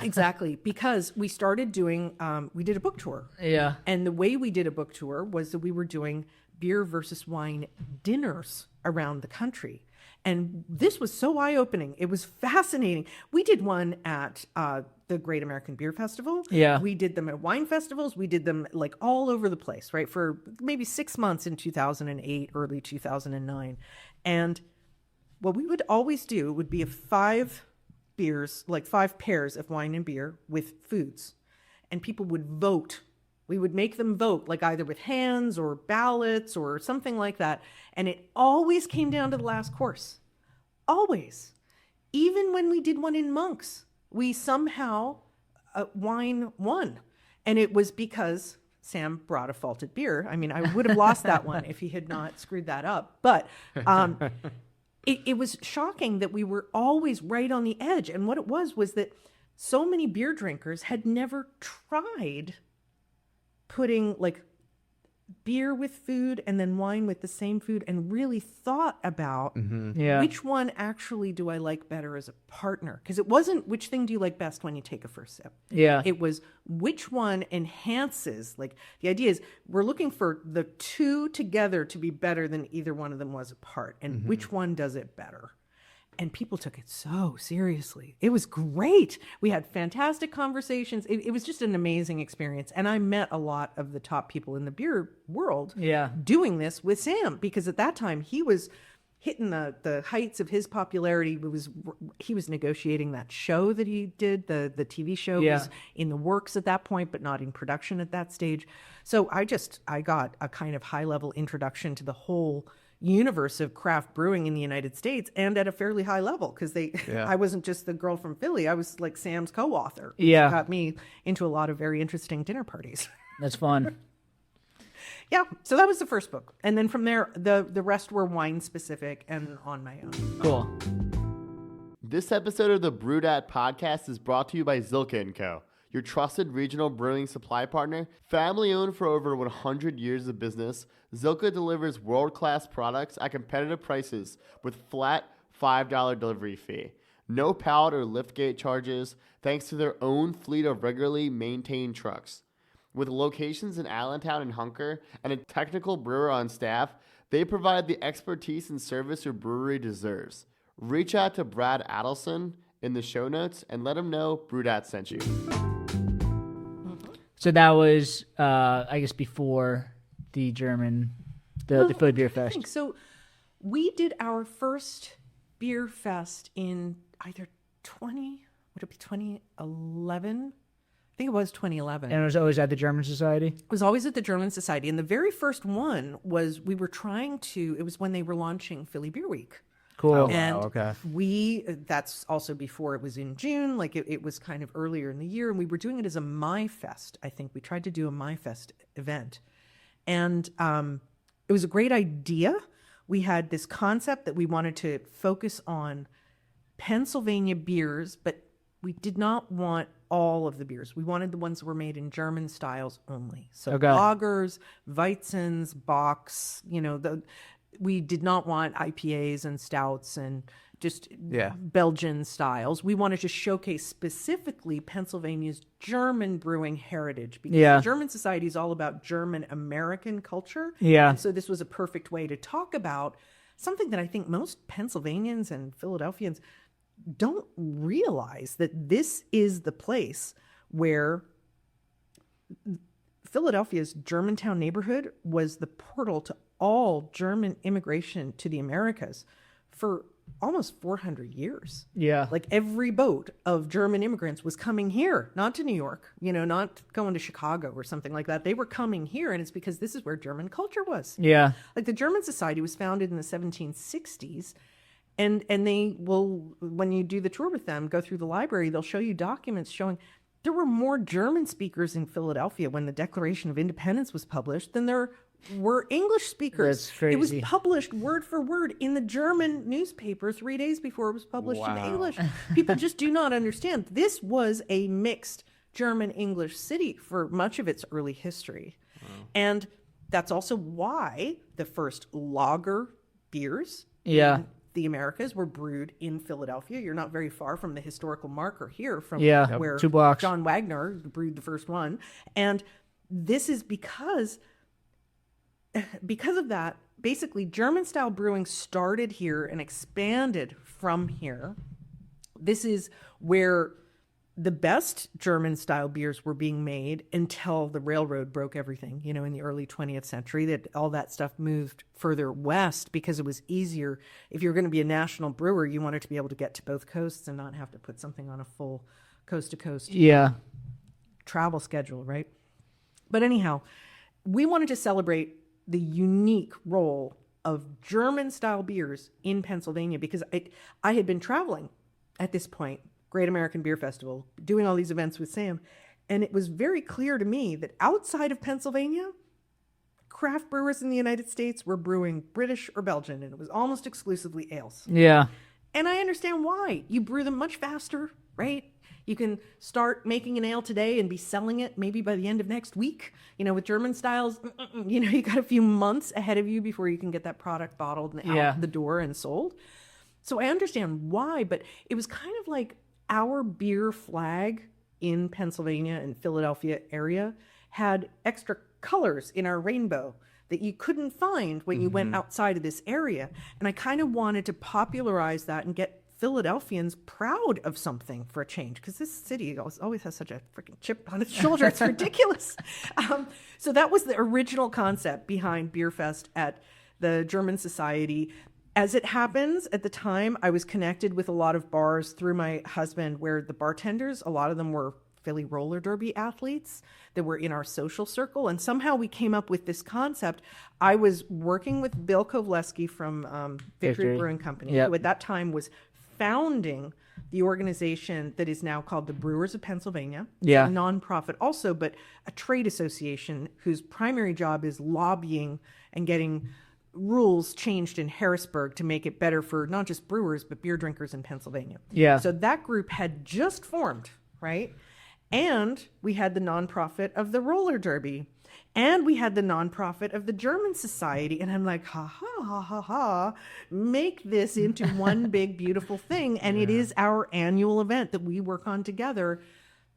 Speaker 1: Exactly. Because we started doing, we did a book tour.
Speaker 2: Yeah.
Speaker 1: And the way we did a book tour was that we were doing beer versus wine dinners around the country. And this was so eye-opening. It was fascinating. We did one at the Great American Beer Festival.
Speaker 2: Yeah.
Speaker 1: We did them at wine festivals. We did them like all over the place, right? For maybe 6 months in 2008, early 2009. And what we would always do would be 5 beers, like 5 pairs of wine and beer with foods. And people would vote. We would make them vote, like either with hands or ballots or something like that. And it always came down to the last course. Always. Even when we did one in Monks, we somehow, wine won. And it was because Sam brought a faulted beer. I mean, I would have lost that one if he had not screwed that up. But it was shocking that we were always right on the edge. And what it was that so many beer drinkers had never tried putting like beer with food and then wine with the same food and really thought about which one actually do I like better as a partner? Because it wasn't which thing do you like best when you take a first sip.
Speaker 2: Yeah.
Speaker 1: It was which one enhances, like the idea is we're looking for the two together to be better than either one of them was apart. And which one does it better? And people took it so seriously. It was great. We had fantastic conversations. It was just an amazing experience. And I met a lot of the top people in the beer world doing this with Sam, because at that time he was hitting the heights of his popularity. He was negotiating that show that he did. The TV show was in the works at that point, but not in production at that stage. So I got a kind of high-level introduction to the whole universe of craft brewing in the United States, and at a fairly high level, because I wasn't just the girl from Philly. I was like Sam's co-author.
Speaker 2: Yeah.
Speaker 1: Got me into a lot of very interesting dinner parties.
Speaker 2: That's fun.
Speaker 1: Yeah. So that was the first book. And then from there, the rest were wine specific and on my own.
Speaker 2: Cool.
Speaker 4: This episode of the Brewdat podcast is brought to you by Zilka & Co., your trusted regional brewing supply partner. Family owned for over 100 years of business, Zilka delivers world-class products at competitive prices with flat $5 delivery fee. No pallet or liftgate charges thanks to their own fleet of regularly maintained trucks. With locations in Allentown and Hunker and a technical brewer on staff, they provide the expertise and service your brewery deserves. Reach out to Brad Adelson in the show notes and let him know Brewdat sent you.
Speaker 2: So that was, I guess, before the the Philly Beer Fest.
Speaker 1: I think so. We did our first beer fest in either 2011? I think it was 2011.
Speaker 2: And it was always at the German Society?
Speaker 1: It was always at the German Society. And the very first one was, it was when they were launching Philly Beer Week.
Speaker 2: Cool.
Speaker 3: Oh,
Speaker 1: and
Speaker 3: wow, okay.
Speaker 1: That's also before it was in June, like it was kind of earlier in the year, and we were doing it as a My Fest. I think we tried to do a My Fest event, and it was a great idea. We had this concept that we wanted to focus on Pennsylvania beers, but we did not want all of the beers. We wanted the ones that were made in German styles only. So lagers, Weizens, Bocks, we did not want IPAs and stouts and just Belgian styles. We wanted to showcase specifically Pennsylvania's German brewing heritage, because the German Society is all about German American culture.
Speaker 2: Yeah.
Speaker 1: And so this was a perfect way to talk about something that I think most Pennsylvanians and Philadelphians don't realize, that this is the place where Philadelphia's Germantown neighborhood was the portal to all German immigration to the Americas for almost 400 years.
Speaker 2: Yeah.
Speaker 1: Like every boat of German immigrants was coming here, not to New York, not going to Chicago or something like that. They were coming here, and it's because this is where German culture was.
Speaker 2: Yeah.
Speaker 1: Like the German Society was founded in the 1760s. And they will, when you do the tour with them, go through the library, they'll show you documents showing there were more German speakers in Philadelphia when the Declaration of Independence was published than there were English speakers.
Speaker 2: That's crazy.
Speaker 1: It was published word for word in the German newspaper 3 days before it was published in English. People just do not understand. This was a mixed German-English city for much of its early history. Wow. And that's also why the first lager beers in the Americas were brewed in Philadelphia. You're not very far from the historical marker here from where
Speaker 2: 2 blocks.
Speaker 1: John Wagner brewed the first one. And this is because of that, basically German style brewing started here and expanded from here. This is where the best German style beers were being made until the railroad broke everything, in the early 20th century, that all that stuff moved further west because it was easier. If you're going to be a national brewer, you wanted to be able to get to both coasts and not have to put something on a full coast to coast travel schedule, right? But anyhow, we wanted to celebrate the unique role of German style beers in Pennsylvania, because I had been traveling at this point, Great American Beer Festival, doing all these events with Sam. And it was very clear to me that outside of Pennsylvania, craft brewers in the United States were brewing British or Belgian, and it was almost exclusively ales.
Speaker 2: Yeah.
Speaker 1: And I understand why. You brew them much faster, right? You can start making an ale today and be selling it maybe by the end of next week. With German styles, you got a few months ahead of you before you can get that product bottled and out the door and sold. So I understand why, but it was kind of like our beer flag in Pennsylvania and Philadelphia area had extra colors in our rainbow that you couldn't find when you went outside of this area. And I kind of wanted to popularize that and get Philadelphians proud of something for a change, because this city always has such a freaking chip on its shoulder. It's ridiculous. So that was the original concept behind Beer Fest at the German Society. As it happens, at the time, I was connected with a lot of bars through my husband, where the bartenders, a lot of them were Philly roller derby athletes that were in our social circle. And somehow we came up with this concept. I was working with Bill Kovaleski from Vetri Brewing Company, who at that time was founding the organization that is now called the Brewers of Pennsylvania.
Speaker 2: Yeah.
Speaker 1: A nonprofit also, but a trade association whose primary job is lobbying and getting rules changed in Harrisburg to make it better for not just brewers, but beer drinkers in Pennsylvania.
Speaker 2: Yeah.
Speaker 1: So that group had just formed, right? And we had the nonprofit of the roller derby. And we had the nonprofit of the German Society. And I'm like, ha, ha, ha, ha, ha, make this into one big, beautiful thing. And it is our annual event that we work on together.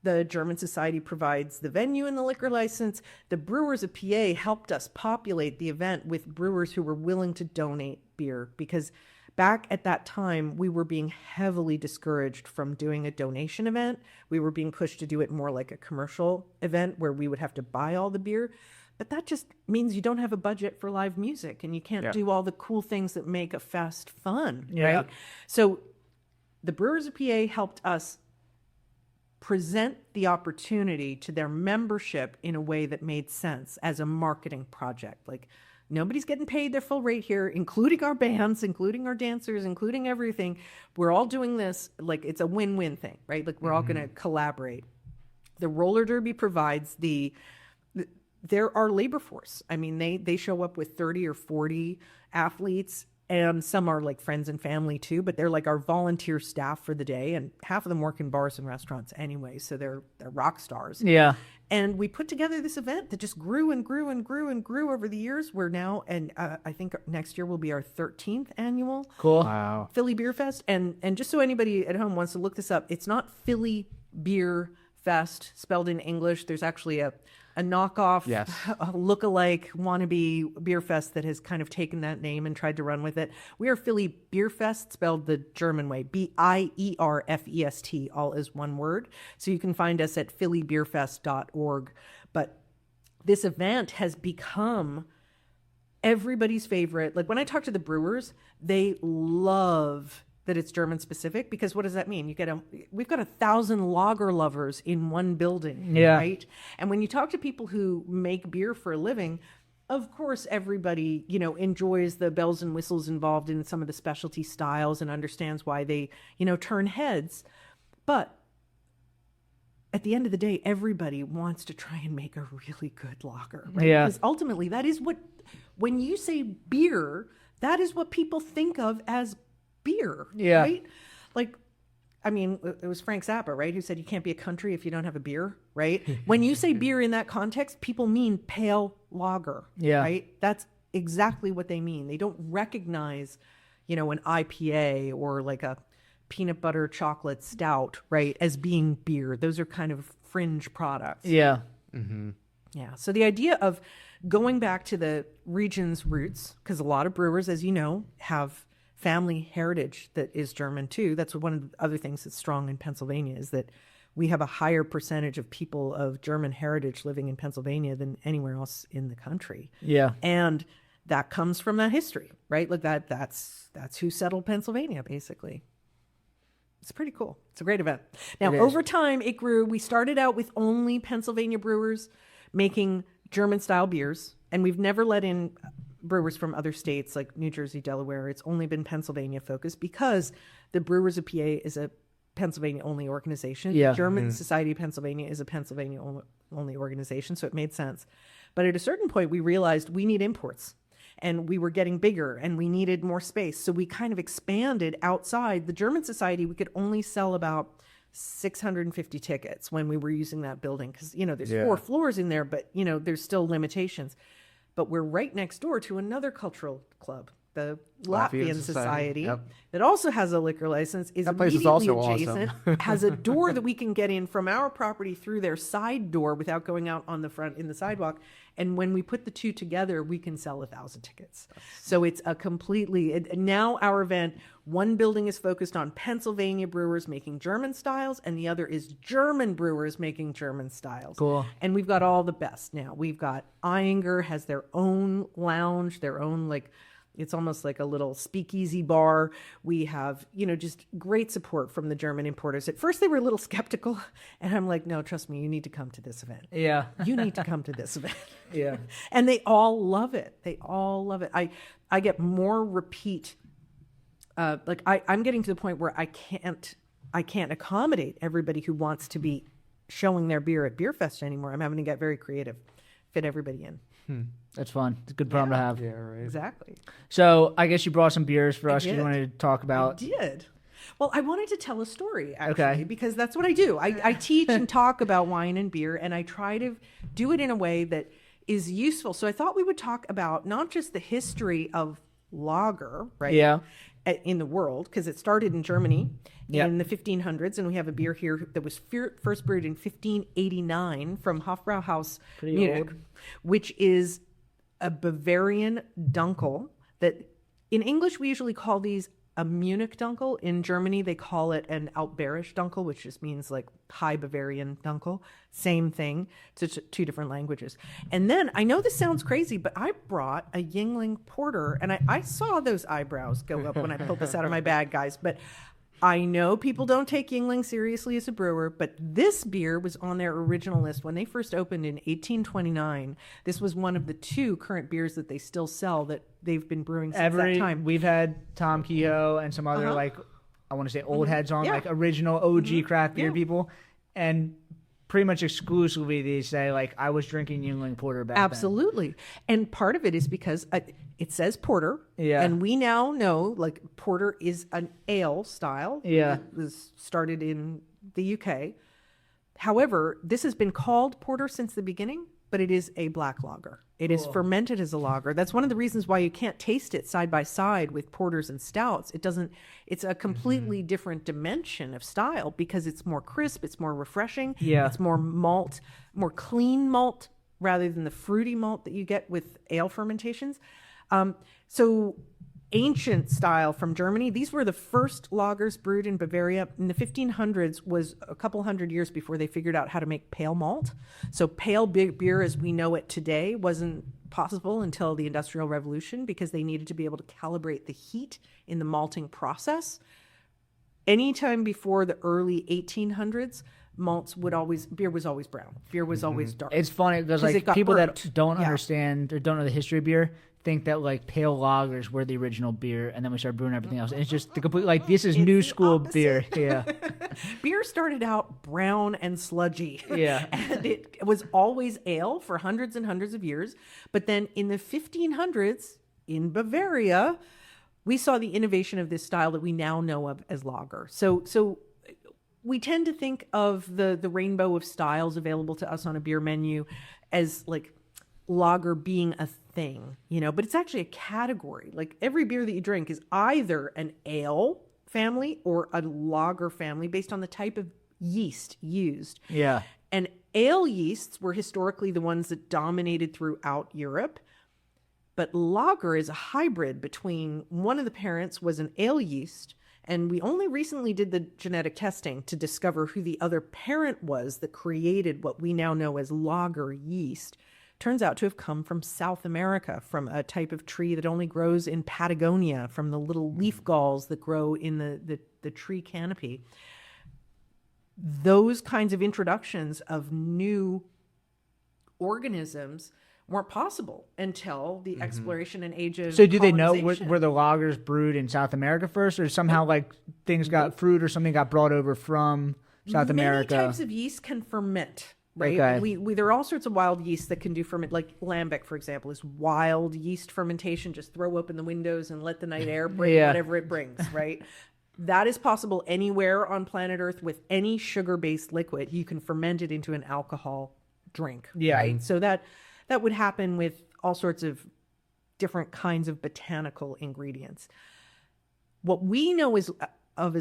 Speaker 1: The German Society provides the venue and the liquor license. The Brewers of PA helped us populate the event with brewers who were willing to donate beer, because back at that time, we were being heavily discouraged from doing a donation event. We were being pushed to do it more like a commercial event where we would have to buy all the beer. But that just means you don't have a budget for live music, and you can't do all the cool things that make a fest fun, right? So the Brewers of PA helped us present the opportunity to their membership in a way that made sense as a marketing project. Like, nobody's getting paid their full rate here, including our bands, including our dancers, including everything. We're all doing this like it's a win-win thing, right? Like, we're all going to collaborate. The roller derby provides they're our labor force. I mean, they show up with 30 or 40 athletes, and some are like friends and family too, but they're like our volunteer staff for the day, and half of them work in bars and restaurants anyway, so they're rock stars. Yeah. And we put together this event that just grew and grew and grew and grew over the years. We're now, and I think next year will be our 13th annual Philly Beer Fest. And just so anybody at home wants to look this up, it's not Philly Beer Fest spelled in English. There's actually a knockoff, a look-alike wannabe beer fest that has kind of taken that name and tried to run with it. We are Philly Beer Fest, spelled the German way, BIERFEST, all as one word. So you can find us at phillybeerfest.org. But this event has become everybody's favorite. Like, when I talk to the brewers, they love that it's German specific, because what does that mean? We've got 1,000 lager lovers in one building, right? And when you talk to people who make beer for a living, of course, everybody, enjoys the bells and whistles involved in some of the specialty styles and understands why they, turn heads. But at the end of the day, everybody wants to try and make a really good lager, right? Because ultimately, that is when you say beer, that is what people think of as beer, right? Like, I mean, it was Frank Zappa, right, who said you can't be a country if you don't have a beer, right? When you say beer in that context, people mean pale lager, right? That's exactly what they mean. They don't recognize, an IPA or like a peanut butter chocolate stout, right, as being beer. Those are kind of fringe products. Yeah. So the idea of going back to the region's roots, because a lot of brewers, as you know, have family heritage that is German too. That's one of the other things that's strong in Pennsylvania, is that we have a higher percentage of people of German heritage living in Pennsylvania than anywhere else in the country. And that comes from that history, right? Like that's who settled Pennsylvania, basically. It's pretty cool. It's a great event. Now, over time, it grew. We started out with only Pennsylvania brewers making German-style beers, and we've never let in brewers from other states like New Jersey, Delaware. It's only been Pennsylvania focused because the Brewers of PA is a Pennsylvania only organization. German Society of Pennsylvania is a Pennsylvania only organization, so it made sense. But at a certain point, we realized we need imports, and we were getting bigger and we needed more space. So we kind of expanded outside the German Society. We could only sell about 650 tickets when we were using that building, because, there's 4 floors in there, but, there's still limitations. But we're right next door to another cultural club, the Latvian Society, that also has a liquor license, is that place immediately is also adjacent, awesome. Has a door that we can get in from our property through their side door without going out on the front in the sidewalk. And when we put the two together, we can sell 1,000 tickets. So it's a completely, now our event, one building is focused on Pennsylvania brewers making German styles, and the other is German brewers making German styles. Cool. And we've got all the best now. We've got Eyinger has their own lounge, their own, like, it's almost like a little speakeasy bar. We have, just great support from the German importers. At first they were a little skeptical, and I'm like, no, trust me, you need to come to this event. You need to come to this event. And they all love it. They all love it. I get more repeat. I'm getting to the point where I can't accommodate everybody who wants to be showing their beer at Beer Fest anymore. I'm having to get very creative, fit everybody in.
Speaker 2: That's fun. It's a good problem to have.
Speaker 1: Exactly.
Speaker 2: So I guess you brought some beers for us. You wanted to talk about.
Speaker 1: I did. Well, I wanted to tell a story, actually, because that's what I do. I teach and talk about wine and beer, and I try to do it in a way that is useful. So I thought we would talk about not just the history of lager, right?
Speaker 2: Yeah.
Speaker 1: In the world, because it started in Germany in the 1500s, and we have a beer here that was first brewed in 1589 from Hofbrauhaus, Munich, which is a Bavarian dunkel that in English we usually call these a Munich dunkel. In Germany they call it an Altbayerisch dunkel, which just means like high Bavarian dunkel. Same thing, to two different languages. And then I know this sounds crazy, but I brought a Yuengling porter, and I saw those eyebrows go up when I pulled this out of my bag, guys. But I know people don't take Yuengling seriously as a brewer, but this beer was on their original list when they first opened in 1829. This was one of the 2 current beers that they still sell that they've been brewing since that time.
Speaker 2: We've had Tom Kehoe and some other I want to say old heads on, like original OG craft beer people, and pretty much exclusively they say like I was drinking Yuengling porter back
Speaker 1: then. And part of it is because it says porter, and we now know like porter is an ale style. It was started in the UK. However, this has been called porter since the beginning, but it is a black lager. It is fermented as a lager. That's one of the reasons why you can't taste it side by side with porters and stouts. It's a completely different dimension of style because it's more crisp, it's more refreshing, it's more malt, more clean malt rather than the fruity malt that you get with ale fermentations. So ancient style from Germany. These were the first lagers brewed in Bavaria. In the 1500s was a couple hundred years before they figured out how to make pale malt. So pale beer as we know it today wasn't possible until the Industrial Revolution because they needed to be able to calibrate the heat in the malting process. Anytime before the early 1800s, beer was always brown. Beer was always dark.
Speaker 2: It's funny because like people that don't understand or don't know the history of beer think that like pale lagers were the original beer, and then we started brewing everything else. And it's just the complete like this is new school beer. Yeah,
Speaker 1: beer started out brown and sludgy.
Speaker 2: Yeah,
Speaker 1: and it was always ale for hundreds and hundreds of years. But then in the 1500s in Bavaria, we saw the innovation of this style that we now know of as lager. So we tend to think of the rainbow of styles available to us on a beer menu as like lager being a thing, but it's actually a category. Like every beer that you drink is either an ale family or a lager family based on the type of yeast used.
Speaker 2: Yeah.
Speaker 1: And ale yeasts were historically the ones that dominated throughout Europe. But lager is a hybrid between one of the parents was an ale yeast, and we only recently did the genetic testing to discover who the other parent was that created what we now know as lager yeast. Turns out to have come from South America, from a type of tree that only grows in Patagonia, from the little leaf galls that grow in the tree canopy. Those kinds of introductions of new organisms weren't possible until the exploration and age of
Speaker 2: So do they know were the lagers brewed in South America first, or somehow like things got fruit or something got brought over from South America?
Speaker 1: Many types of yeast can ferment. Right.
Speaker 2: Okay.
Speaker 1: There are all sorts of wild yeasts that can do ferment. Like lambic, for example, is wild yeast fermentation. Just throw open the windows and let the night air bring whatever it brings. Right. That is possible anywhere on planet Earth with any sugar-based liquid. You can ferment it into an alcohol drink.
Speaker 2: Yeah.
Speaker 1: Right? So that would happen with all sorts of different kinds of botanical ingredients. What we know is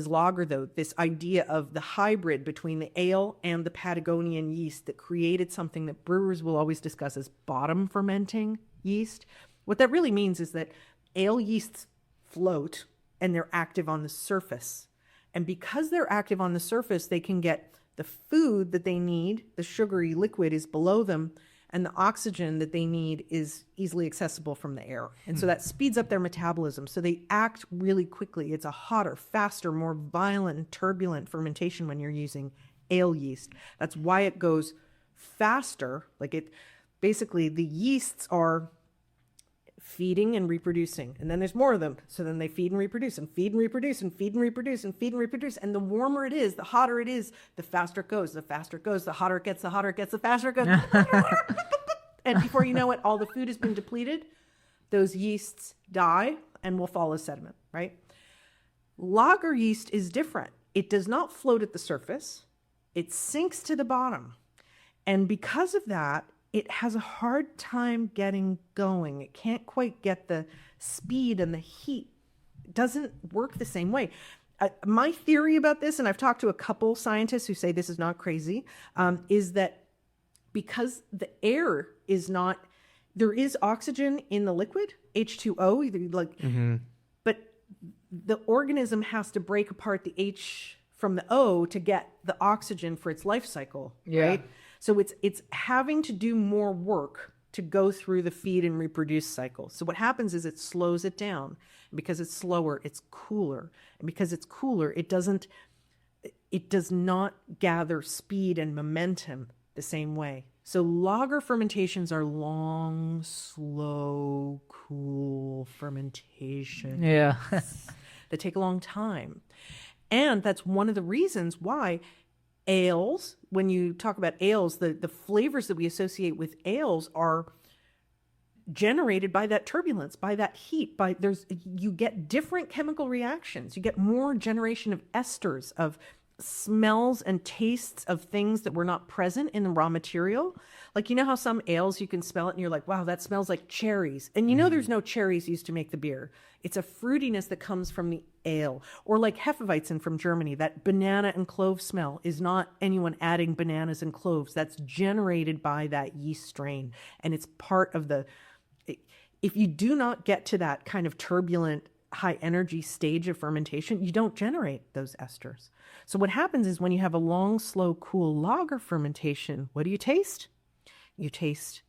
Speaker 1: lager, though, this idea of the hybrid between the ale and the Patagonian yeast that created something that brewers will always discuss as bottom fermenting yeast. What that really means is that ale yeasts float and they're active on the surface. And because they're active on the surface, they can get the food that they need, the sugary liquid is below them, and the oxygen that they need is easily accessible from the air. And so that speeds up their metabolism. So they act really quickly. It's a hotter, faster, more violent and turbulent fermentation when you're using ale yeast. That's why it goes faster. Basically the yeasts are feeding and reproducing. And then there's more of them. So then they feed and reproduce and feed and reproduce and feed and reproduce and feed and reproduce. And the warmer it is, the hotter it is, the faster it goes, the faster it goes, the hotter it gets, the hotter it gets, the faster it goes. And before you know it, all the food has been depleted. Those yeasts die and will fall as sediment, right? Lager yeast is different. It does not float at the surface. It sinks to the bottom. And because of that, it has a hard time getting going. It can't quite get the speed and the heat. It doesn't work the same way. My theory about this, and I've talked to a couple scientists who say this is not crazy, is that because the air is not, there is oxygen in the liquid, H2O, but the organism has to break apart the H from the O to get the oxygen for its life cycle, right? So it's having to do more work to go through the feed and reproduce cycle. So what happens is it slows it down. And because it's slower, it's cooler. And because it's cooler, it does not gather speed and momentum the same way. So lager fermentations are long, slow, cool fermentations.
Speaker 2: Yeah.
Speaker 1: That take a long time. And that's one of the reasons why ales, when you talk about ales, the flavors that we associate with ales are generated by that turbulence, by that heat, you get different chemical reactions. You get more generation of esters, of smells and tastes of things that were not present in the raw material. Like, you know how some ales you can smell it and you're like, wow, that smells like cherries. And you know there's no cherries used to make the beer. It's a fruitiness that comes from the ale. Or like Hefeweizen from Germany, that banana and clove smell is not anyone adding bananas and cloves. That's generated by that yeast strain. And it's part of if you do not get to that kind of turbulent, high energy stage of fermentation, you don't generate those esters. So what happens is when you have a long, slow, cool lager fermentation, what do you taste? You taste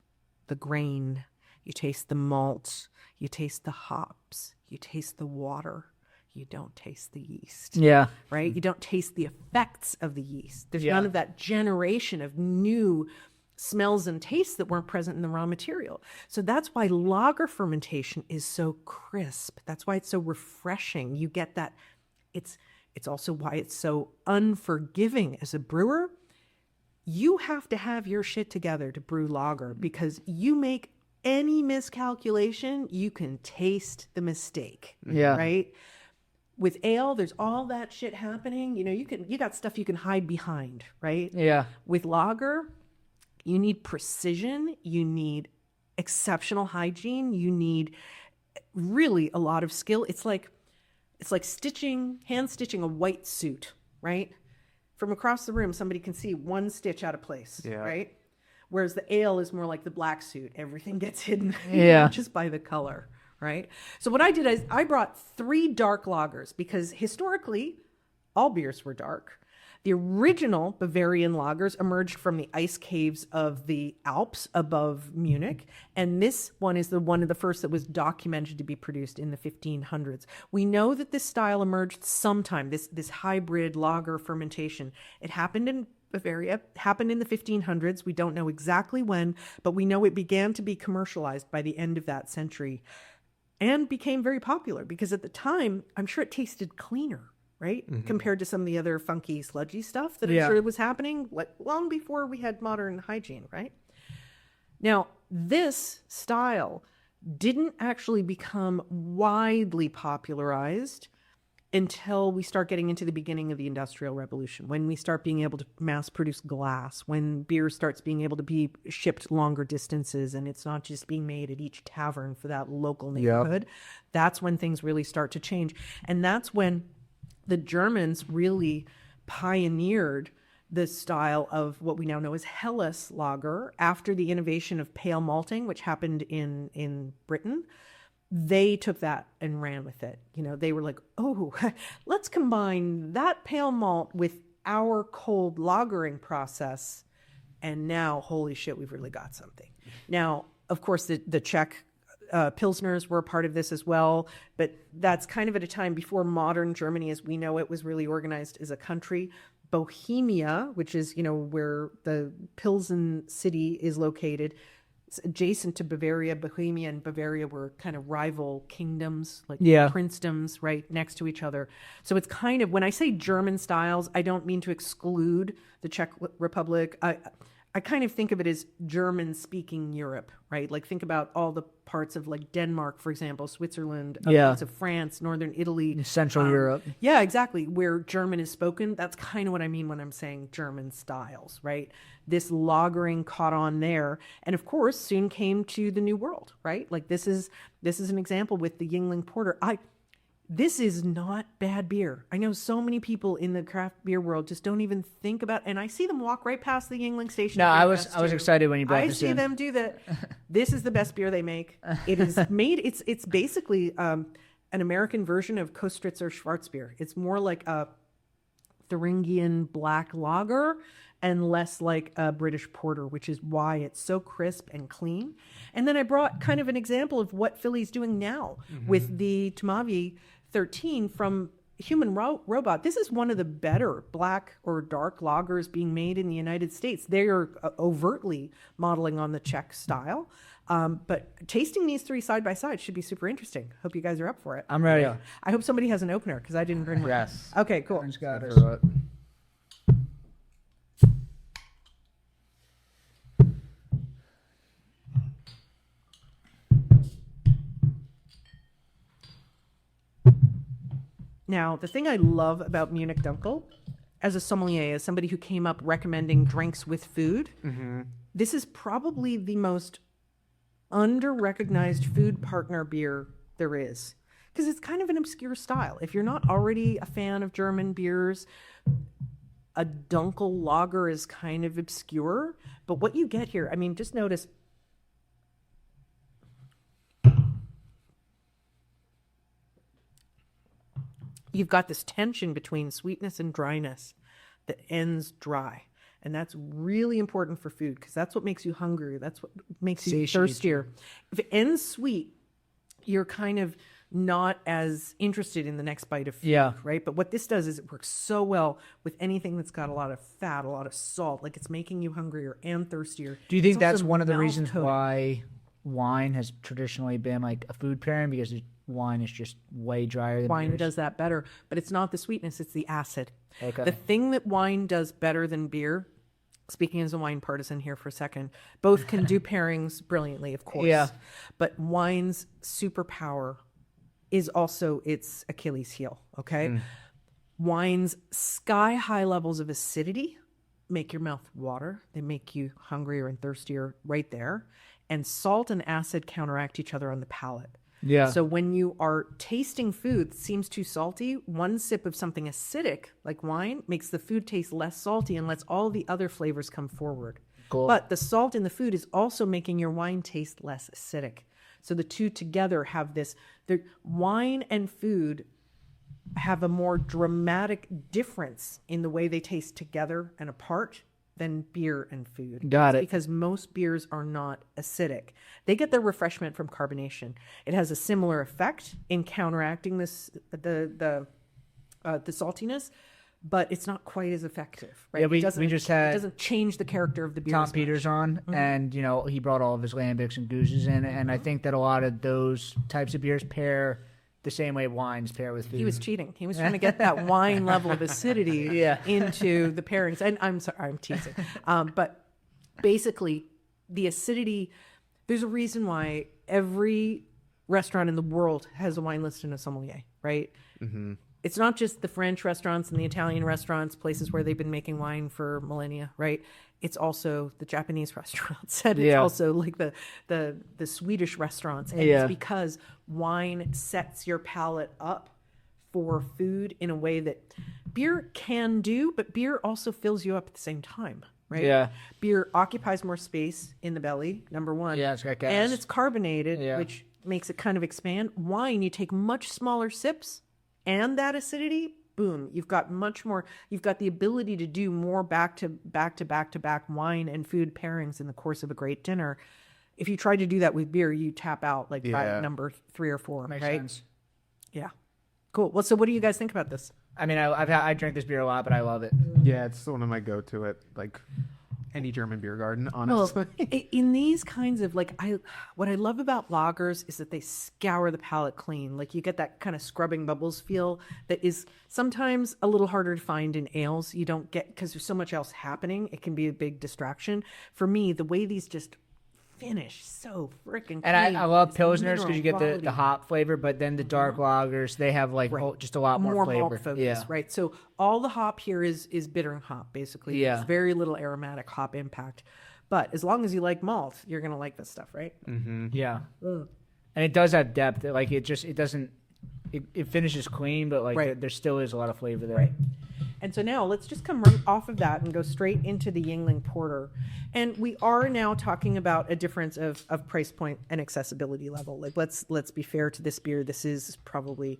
Speaker 1: the grain, you taste the malt, you taste the hops, you taste the water. You don't taste the yeast.
Speaker 2: Yeah.
Speaker 1: Right? You don't taste the effects of the yeast. There's none of that generation of new smells and tastes that weren't present in the raw material. So that's why lager fermentation is so crisp. That's why it's so refreshing. You get that. It's also why it's so unforgiving as a brewer. You have to have your shit together to brew lager, because you make any miscalculation, you can taste the mistake.
Speaker 2: Yeah.
Speaker 1: Right? With ale, there's all that shit happening. You know, you got stuff you can hide behind, right?
Speaker 2: Yeah.
Speaker 1: With lager, you need precision, you need exceptional hygiene, you need really a lot of skill. It's like hand stitching a white suit, right? From across the room, somebody can see one stitch out of place, right? Whereas the ale is more like the black suit. Everything gets hidden just by the color, right? So what I did is I brought 3 dark lagers, because historically all beers were dark. The original Bavarian lagers emerged from the ice caves of the Alps above Munich, and this one is one of the first that was documented to be produced in the 1500s. We know that this style emerged sometime, this hybrid lager fermentation. It happened in Bavaria, happened in the 1500s. We don't know exactly when, but we know it began to be commercialized by the end of that century and became very popular because at the time, I'm sure it tasted cleaner. Right? Mm-hmm. Compared to some of the other funky, sludgy stuff that I'm sure was happening long before we had modern hygiene, right? Now, this style didn't actually become widely popularized until we start getting into the beginning of the Industrial Revolution, when we start being able to mass produce glass, when beer starts being able to be shipped longer distances and it's not just being made at each tavern for that local neighborhood. That's when things really start to change. And that's when the Germans really pioneered the style of what we now know as Helles lager after the innovation of pale malting, which happened in Britain. They took that and ran with it. You know, they were like, oh, let's combine that pale malt with our cold lagering process. And now, holy shit, we've really got something. Now, of course, the Czech Pilsners were a part of this as well, but that's kind of at a time before modern Germany as we know it was really organized as a country. Bohemia, which is, you know, where the Pilsen city is located, it's adjacent to Bavaria. Bohemia and Bavaria were kind of rival kingdoms, like princedoms, right next to each other. So it's kind of, when I say German styles, I don't mean to exclude the Czech Republic. I kind of think of it as German-speaking Europe, right? Like think about all the parts of like Denmark, for example, Switzerland, parts of France, northern Italy.
Speaker 2: Central Europe.
Speaker 1: Yeah, exactly. Where German is spoken. That's kind of what I mean when I'm saying German styles, right? This lagering caught on there. And of course, soon came to the New World, right? Like this is an example with the Yingling Porter. This is not bad beer. I know so many people in the craft beer world just don't even think about, and I see them walk right past the Yingling station.
Speaker 2: No, I was excited when you brought this in.
Speaker 1: I see them do that. This is the best beer they make. It is made. It's basically an American version of Kostritzer Schwarzbier. It's more like a Thuringian black lager and less like a British porter, which is why it's so crisp and clean. And then I brought kind of an example of what Philly's doing now with the Tomavi 13 from Human Robot. This is one of the better black or dark lagers being made in the United States. They are overtly modeling on the Czech style. But tasting these three side by side should be super interesting. Hope you guys are up for it.
Speaker 2: I'm ready.
Speaker 1: I hope somebody has an opener because I didn't bring one.
Speaker 3: Yes.
Speaker 1: Okay, cool.
Speaker 2: Orange got it.
Speaker 1: Now, the thing I love about Munich Dunkel, as a sommelier, as somebody who came up recommending drinks with food, this is probably the most under-recognized food partner beer there is. Because it's kind of an obscure style. If you're not already a fan of German beers, a Dunkel lager is kind of obscure. But what you get here, I mean, just notice... You've got this tension between sweetness and dryness that ends dry. And that's really important for food because that's what makes you hungry. That's what makes you thirstier. If it ends sweet, you're kind of not as interested in the next bite of food, right? But what this does is it works so well with anything that's got a lot of fat, a lot of salt, like it's making you hungrier and thirstier.
Speaker 2: Do you think that's one of the reasons why wine has traditionally been like a food pairing because wine is just way drier than
Speaker 1: wine
Speaker 2: beers?
Speaker 1: Does that better, but it's not the sweetness, it's the acid.
Speaker 2: Okay.
Speaker 1: The thing that wine does better than beer, speaking as a wine partisan here for a second, both can do pairings brilliantly, of course.
Speaker 2: Yeah.
Speaker 1: But wine's superpower is also its Achilles heel, okay? Wine's sky-high levels of acidity make your mouth water. They make you hungrier and thirstier right there. And salt and acid counteract each other on the palate.
Speaker 2: Yeah.
Speaker 1: So when you are tasting food that seems too salty, one sip of something acidic like wine makes the food taste less salty and lets all the other flavors come forward.
Speaker 2: Cool.
Speaker 1: But the salt in the food is also making your wine taste less acidic. So the two together have this, wine and food have a more dramatic difference in the way they taste together and apart than beer and food.
Speaker 2: Got it.
Speaker 1: Because most beers are not acidic. They get their refreshment from carbonation. It has a similar effect in counteracting this the saltiness, but it's not quite as effective. Right?
Speaker 2: Yeah, we just had
Speaker 1: it doesn't change the character of the beer.
Speaker 2: Tom Peters on, and he brought all of his lambics and gooses in, and I think that a lot of those types of beers pair the same way wines pair with food.
Speaker 1: He was cheating. He was trying to get that wine level of acidity into the pairings. And I'm sorry, I'm teasing. But basically, the acidity, there's a reason why every restaurant in the world has a wine list and a sommelier, right? Mm-hmm. It's not just the French restaurants and the Italian restaurants, places where they've been making wine for millennia, right? It's also the Japanese restaurants, and it's also like the Swedish restaurants. And it's because wine sets your palate up for food in a way that beer can do, but beer also fills you up at the same time, right? Yeah. Beer occupies more space in the belly, number one.
Speaker 2: Yeah, it's got gas.
Speaker 1: And it's carbonated, which makes it kind of expand. Wine, you take much smaller sips, and that acidity, boom, you've got much more, you've got the ability to do more back to back wine and food pairings in the course of a great dinner. If you try to do that with beer, you tap out like by number 3 or 4,
Speaker 2: Makes
Speaker 1: right?
Speaker 2: sense.
Speaker 1: Yeah. Cool. Well, so what do you guys think about this?
Speaker 2: I mean, I drink this beer a lot, but I love it.
Speaker 3: Yeah, it's one of my go-to. any German beer garden, honestly.
Speaker 1: Well, in these kinds of what I love about lagers is that they scour the palate clean. Like you get that kind of scrubbing bubbles feel that is sometimes a little harder to find in ales. You don't get, because there's so much else happening. It can be a big distraction. For me, the way these just finish so freaking clean.
Speaker 2: And I love Pilsners because you get the hop flavor, but then the dark lagers, they have just a lot more flavor.
Speaker 1: Malt focus, right? So all the hop here is bitter hop, basically.
Speaker 2: Yeah.
Speaker 1: There's very little aromatic hop impact. But as long as you like malt, you're going to like this stuff, right?
Speaker 3: Mm-hmm.
Speaker 2: Yeah. And it does have depth. Like it finishes clean, but there still is a lot of flavor there.
Speaker 1: Right. And so now let's just come right off of that and go straight into the Yuengling Porter. And we are now talking about a difference of price point and accessibility level. Like let's be fair to this beer. This is probably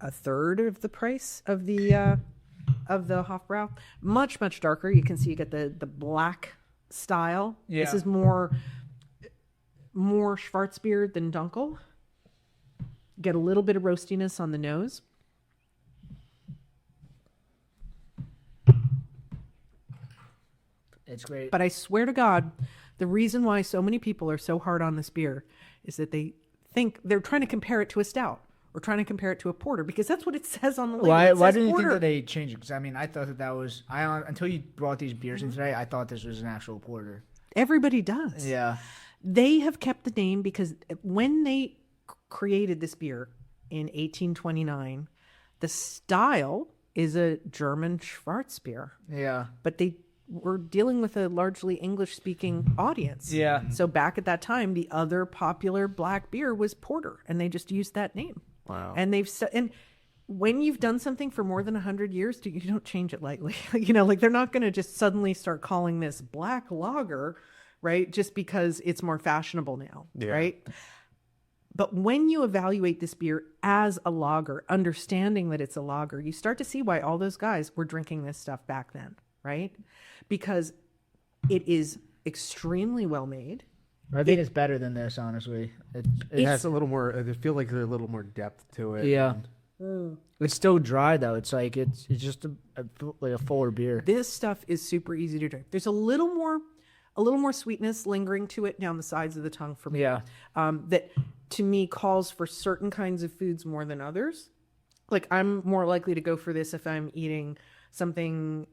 Speaker 1: a third of the price of the Hofbrau. Much, much darker. You can see you get the black style.
Speaker 2: Yeah.
Speaker 1: This is more Schwarzbier than Dunkel. Get a little bit of roastiness on the nose.
Speaker 2: It's great.
Speaker 1: But I swear to God, the reason why so many people are so hard on this beer is that they think they're trying to compare it to a stout or trying to compare it to a porter because that's what it says on the label.
Speaker 2: Why didn't you think that they changed it? Because, I mean, I thought that was... until you brought these beers in today, I thought this was an actual porter.
Speaker 1: Everybody does.
Speaker 2: Yeah.
Speaker 1: They have kept the name because when they created this beer in 1829, the style is a German Schwarzbier.
Speaker 2: Yeah.
Speaker 1: But we're dealing with a largely English-speaking audience.
Speaker 2: Yeah.
Speaker 1: So back at that time, the other popular black beer was porter, and they just used that name.
Speaker 3: Wow.
Speaker 1: And and when you've done something for more than 100 years, you don't change it lightly. They're not going to just suddenly start calling this black lager, right? Just because it's more fashionable now, right? But when you evaluate this beer as a lager, understanding that it's a lager, you start to see why all those guys were drinking this stuff back then, right? Because it is extremely well made.
Speaker 2: I think it's better than this, honestly.
Speaker 3: It has a little more. I feel like there's a little more depth to it.
Speaker 2: Yeah. It's still dry though. It's like it's just a fuller beer.
Speaker 1: This stuff is super easy to drink. There's a little more sweetness lingering to it down the sides of the tongue for me.
Speaker 2: Yeah.
Speaker 1: That to me calls for certain kinds of foods more than others. Like I'm more likely to go for this if I'm eating something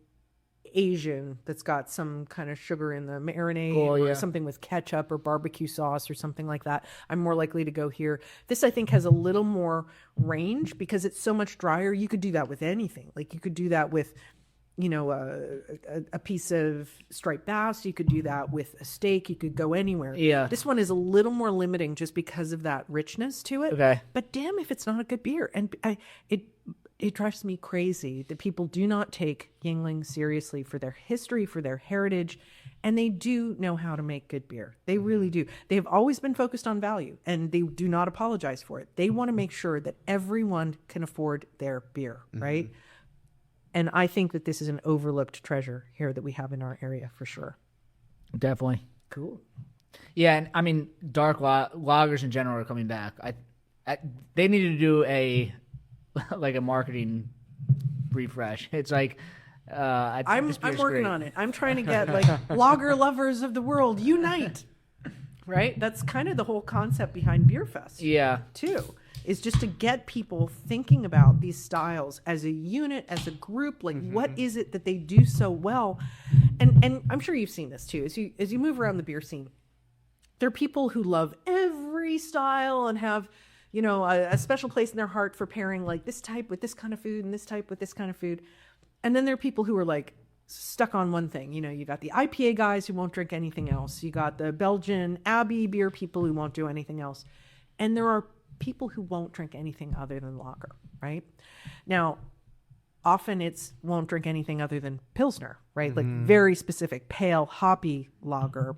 Speaker 1: Asian that's got some kind of sugar in the marinade or something with ketchup or barbecue sauce or something like that. I'm more likely to go here. This I think has a little more range because it's so much drier. You could do that with anything. Like you could do that with a piece of striped bass. You could do that with a steak. You could go anywhere.
Speaker 2: Yeah.
Speaker 1: This one is a little more limiting just because of that richness to it.
Speaker 2: Okay.
Speaker 1: But damn if it's not a good beer. And it drives me crazy that people do not take Yuengling seriously for their history, for their heritage, and they do know how to make good beer. They really do. They have always been focused on value, and they do not apologize for it. They want to make sure that everyone can afford their beer, right? And I think that this is an overlooked treasure here that we have in our area for sure.
Speaker 2: Definitely.
Speaker 1: Cool.
Speaker 2: Yeah, and I mean, dark lagers in general are coming back. They need to do a marketing refresh. It's like
Speaker 1: I'm working on it. I'm trying to get lager lovers of the world unite. Right? That's kind of the whole concept behind Beer Fest.
Speaker 2: Yeah.
Speaker 1: Too. Is just to get people thinking about these styles as a unit, as a group. Like, what is it that they do so well? And I'm sure you've seen this too. As you move around the beer scene, there are people who love every style and have, a special place in their heart for pairing like this type with this kind of food and this type with this kind of food. And then there are people who are like stuck on one thing. You got the IPA guys who won't drink anything else. You got the Belgian Abbey beer people who won't do anything else. And there are people who won't drink anything other than lager, right? Now, often it's won't drink anything other than Pilsner, right? Like very specific, pale, hoppy lager.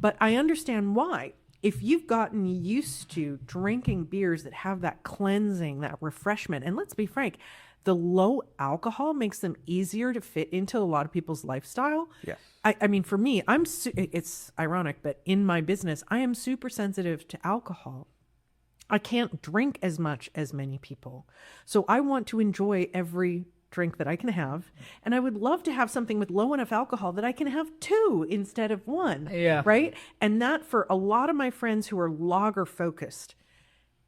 Speaker 1: But I understand why. If you've gotten used to drinking beers that have that cleansing, that refreshment, and let's be frank, the low alcohol makes them easier to fit into a lot of people's lifestyle.
Speaker 3: Yes.
Speaker 1: I mean, for me, it's ironic, but in my business, I am super sensitive to alcohol. I can't drink as much as many people. So I want to enjoy every drink that I can have, and I would love to have something with low enough alcohol that I can have 2 instead of 1.
Speaker 2: Yeah.
Speaker 1: Right? And that, for a lot of my friends who are lager focused,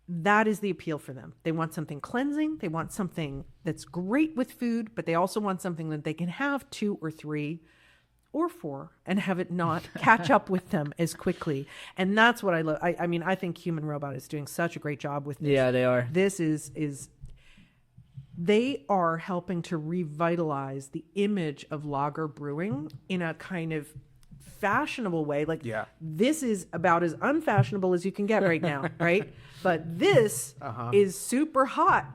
Speaker 1: that is the appeal for them. They want something cleansing. They want something that's great with food, but they also want something that they can have 2 or 3 or 4 and have it not catch up with them as quickly. And that's what I love. I mean, I think Human Robot is doing such a great job with this.
Speaker 2: Yeah, they are.
Speaker 1: This is they are helping to revitalize the image of lager brewing in a kind of fashionable way. Like, this is about as unfashionable as you can get right now, right? But this is super hot.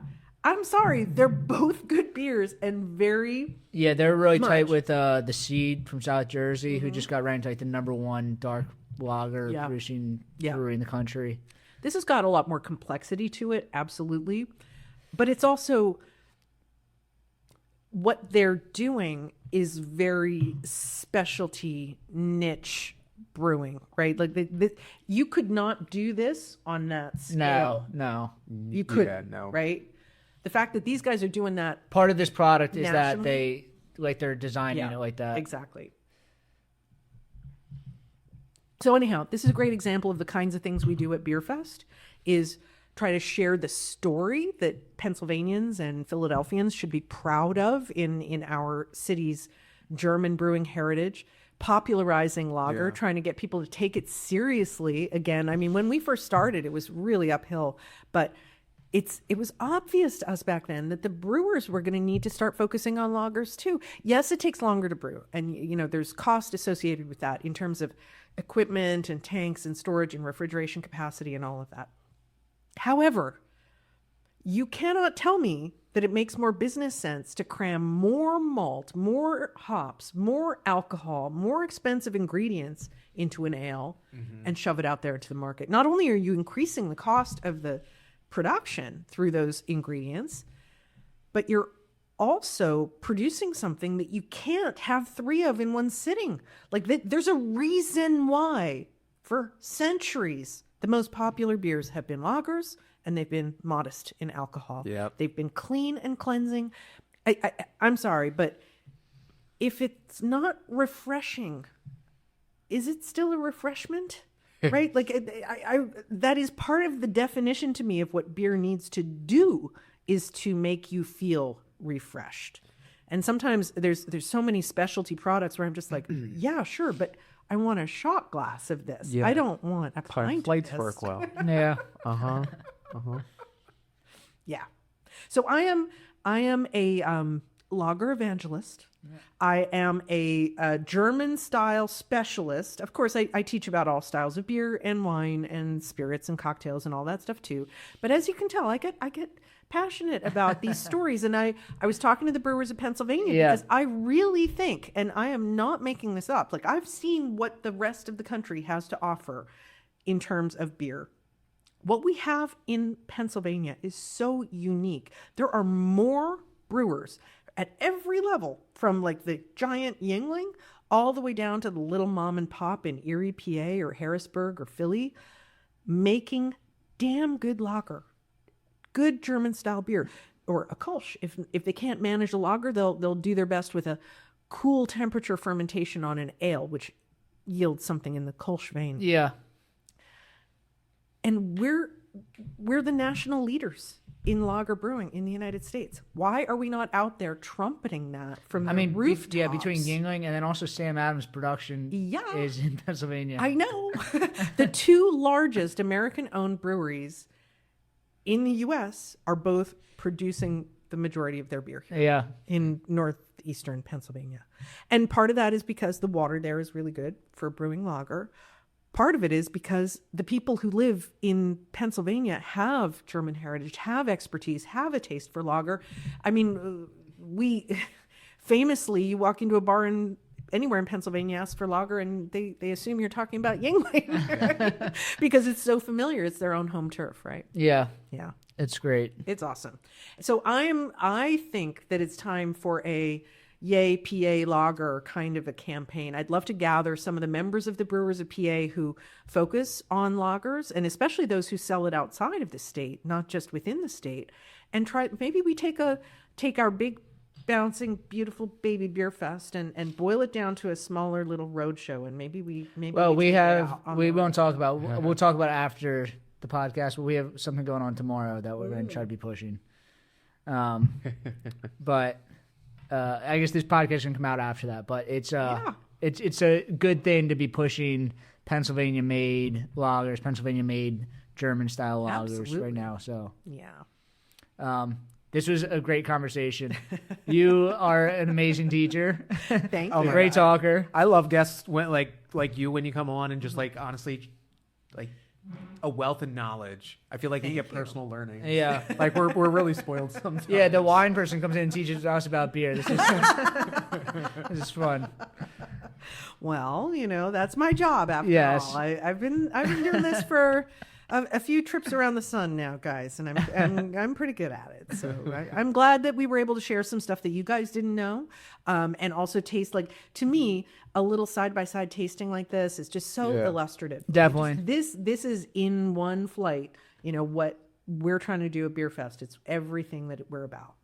Speaker 1: I'm sorry, they're both good beers and very
Speaker 2: they're really tight with the Seed from South Jersey, who just got ranked like the #1 dark lager producing brewery in the country.
Speaker 1: This has got a lot more complexity to it, absolutely. But it's also, what they're doing is very specialty niche brewing, right? Like you could not do this on that scale.
Speaker 2: No.
Speaker 1: You couldn't, right? The fact that these guys are doing that,
Speaker 2: part of this product is that they're designing it like that.
Speaker 1: Exactly. So anyhow, this is a great example of the kinds of things we do at Beer Fest, is try to share the story that Pennsylvanians and Philadelphians should be proud of in our city's German brewing heritage, popularizing lager, trying to get people to take it seriously again. I mean, when we first started, it was really uphill, but it was obvious to us back then that the brewers were going to need to start focusing on lagers too. Yes, it takes longer to brew, and there's cost associated with that in terms of equipment and tanks and storage and refrigeration capacity and all of that. However, you cannot tell me that it makes more business sense to cram more malt, more hops, more alcohol, more expensive ingredients into an ale and shove it out there to the market. Not only are you increasing the cost of the production through those ingredients, but you're also producing something that you can't have 3 of in one sitting. Like, there's a reason why for centuries the most popular beers have been lagers, and they've been modest in alcohol. They've been clean and cleansing. I'm sorry, but if it's not refreshing, is it still a refreshment? Right? Like, that is part of the definition to me of what beer needs to do, is to make you feel refreshed. And sometimes there's so many specialty products where I'm just like, yeah, sure, but I want a shot glass of this. I don't want a pint of this.
Speaker 3: Work well.
Speaker 2: Yeah.
Speaker 1: Yeah. So I am a lager evangelist. I am a German style specialist. Of course, I teach about all styles of beer and wine and spirits and cocktails and all that stuff too. But as you can tell, I get passionate about these stories. And I was talking to the brewers of Pennsylvania because I really think, and I am not making this up, like, I've seen what the rest of the country has to offer in terms of beer. What we have in Pennsylvania is so unique. There are more brewers at every level, from like the giant Yuengling all the way down to the little mom and pop in Erie, PA, or Harrisburg or Philly, making damn good lager, good German style beer, or a Kolsch. If they can't manage a lager, they'll do their best with a cool temperature fermentation on an ale, which yields something in the Kolsch vein.
Speaker 2: Yeah.
Speaker 1: And we're the national leaders in lager brewing in the United States. Why are we not out there trumpeting that from the rooftops?
Speaker 2: Between Yuengling and then also Sam Adams production is in Pennsylvania.
Speaker 1: I know. The 2 largest American-owned breweries in the U.S. are both producing the majority of their beer here in northeastern Pennsylvania. And part of that is because the water there is really good for brewing lager. Part of it is because the people who live in Pennsylvania have German heritage, have expertise, have a taste for lager. I mean, we famously, you walk into a bar anywhere in Pennsylvania, ask for lager, and they assume you're talking about Yuengling because it's so familiar. It's their own home turf, right?
Speaker 2: Yeah.
Speaker 1: Yeah.
Speaker 2: It's great.
Speaker 1: It's awesome. So I think that it's time for a Yay PA Lager kind of a campaign. I'd love to gather some of the members of the Brewers of PA who focus on lagers, and especially those who sell it outside of the state, not just within the state, and maybe we take our big bouncing, beautiful baby beer fest and boil it down to a smaller little road show. And maybe we
Speaker 2: won't talk about, we'll talk about it after the podcast, but we have something going on tomorrow that we're going to try to be pushing. But I guess this podcast can come out after that, but it's a good thing to be pushing Pennsylvania-made lagers, Pennsylvania-made German-style lagers right now. So
Speaker 1: yeah.
Speaker 2: This was a great conversation. You are an amazing teacher.
Speaker 1: Thank you.
Speaker 2: Great talker.
Speaker 3: I love guests when like you when you come on and just like honestly like a wealth of knowledge. I feel like you get personal learning.
Speaker 2: Yeah.
Speaker 3: Like we're really spoiled sometimes.
Speaker 2: Yeah, the wine person comes in and teaches us about beer. This is fun.
Speaker 1: Well, that's my job after all. I've been doing this for a few trips around the sun now, guys, and I'm pretty good at it. So I'm glad that we were able to share some stuff that you guys didn't know, and also taste to me, a little side-by-side tasting like this is just so illustrative.
Speaker 2: Definitely.
Speaker 1: This is in one flight, what we're trying to do at Beer Fest. It's everything that we're about.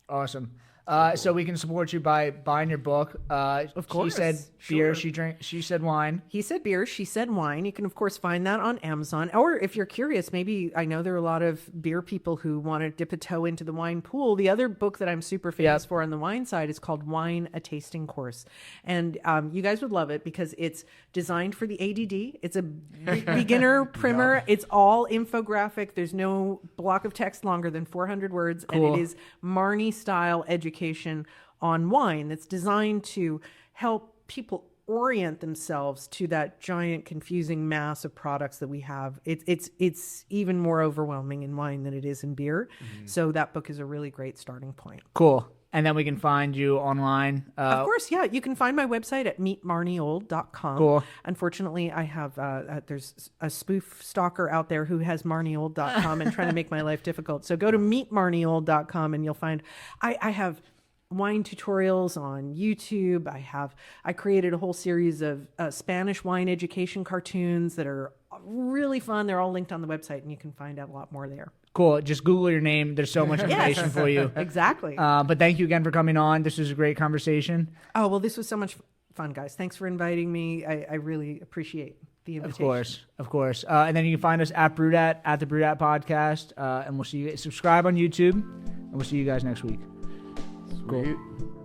Speaker 2: Awesome. So we can support you by buying your book.
Speaker 1: Of course.
Speaker 2: She said beer. She said wine.
Speaker 1: He said beer. She said wine. You can, of course, find that on Amazon. Or if you're curious, maybe I know there are a lot of beer people who want to dip a toe into the wine pool. The other book that I'm super famous for on the wine side is called Wine, A Tasting Course. And you guys would love it because it's designed for the ADD. It's a beginner primer. It's all infographic. There's no block of text longer than 400 words.
Speaker 2: Cool.
Speaker 1: And it is Marnie style education on wine that's designed to help people orient themselves to that giant confusing mass of products that we have. It's even more overwhelming in wine than it is in beer. Mm-hmm. So that book is a really great starting point.
Speaker 2: Cool. And then we can find you online.
Speaker 1: Of course, yeah. You can find my website at meetmarnieold.com.
Speaker 2: Cool.
Speaker 1: Unfortunately, I have there's a spoof stalker out there who has marnieold.com and trying to make my life difficult. So go to meetmarnieold.com and you'll find I have wine tutorials on YouTube. I created a whole series of Spanish wine education cartoons that are really fun. They're all linked on the website and you can find out a lot more there.
Speaker 2: Cool. Just Google your name. There's so much information for you.
Speaker 1: Exactly.
Speaker 2: But thank you again for coming on. This was a great conversation.
Speaker 1: Oh, well, this was so much fun, guys. Thanks for inviting me. I really appreciate the invitation.
Speaker 2: Of course. And then you can find us at Brewdat, at the Brewdat Podcast. And we'll see you. Subscribe on YouTube. And we'll see you guys next week.
Speaker 3: Cool.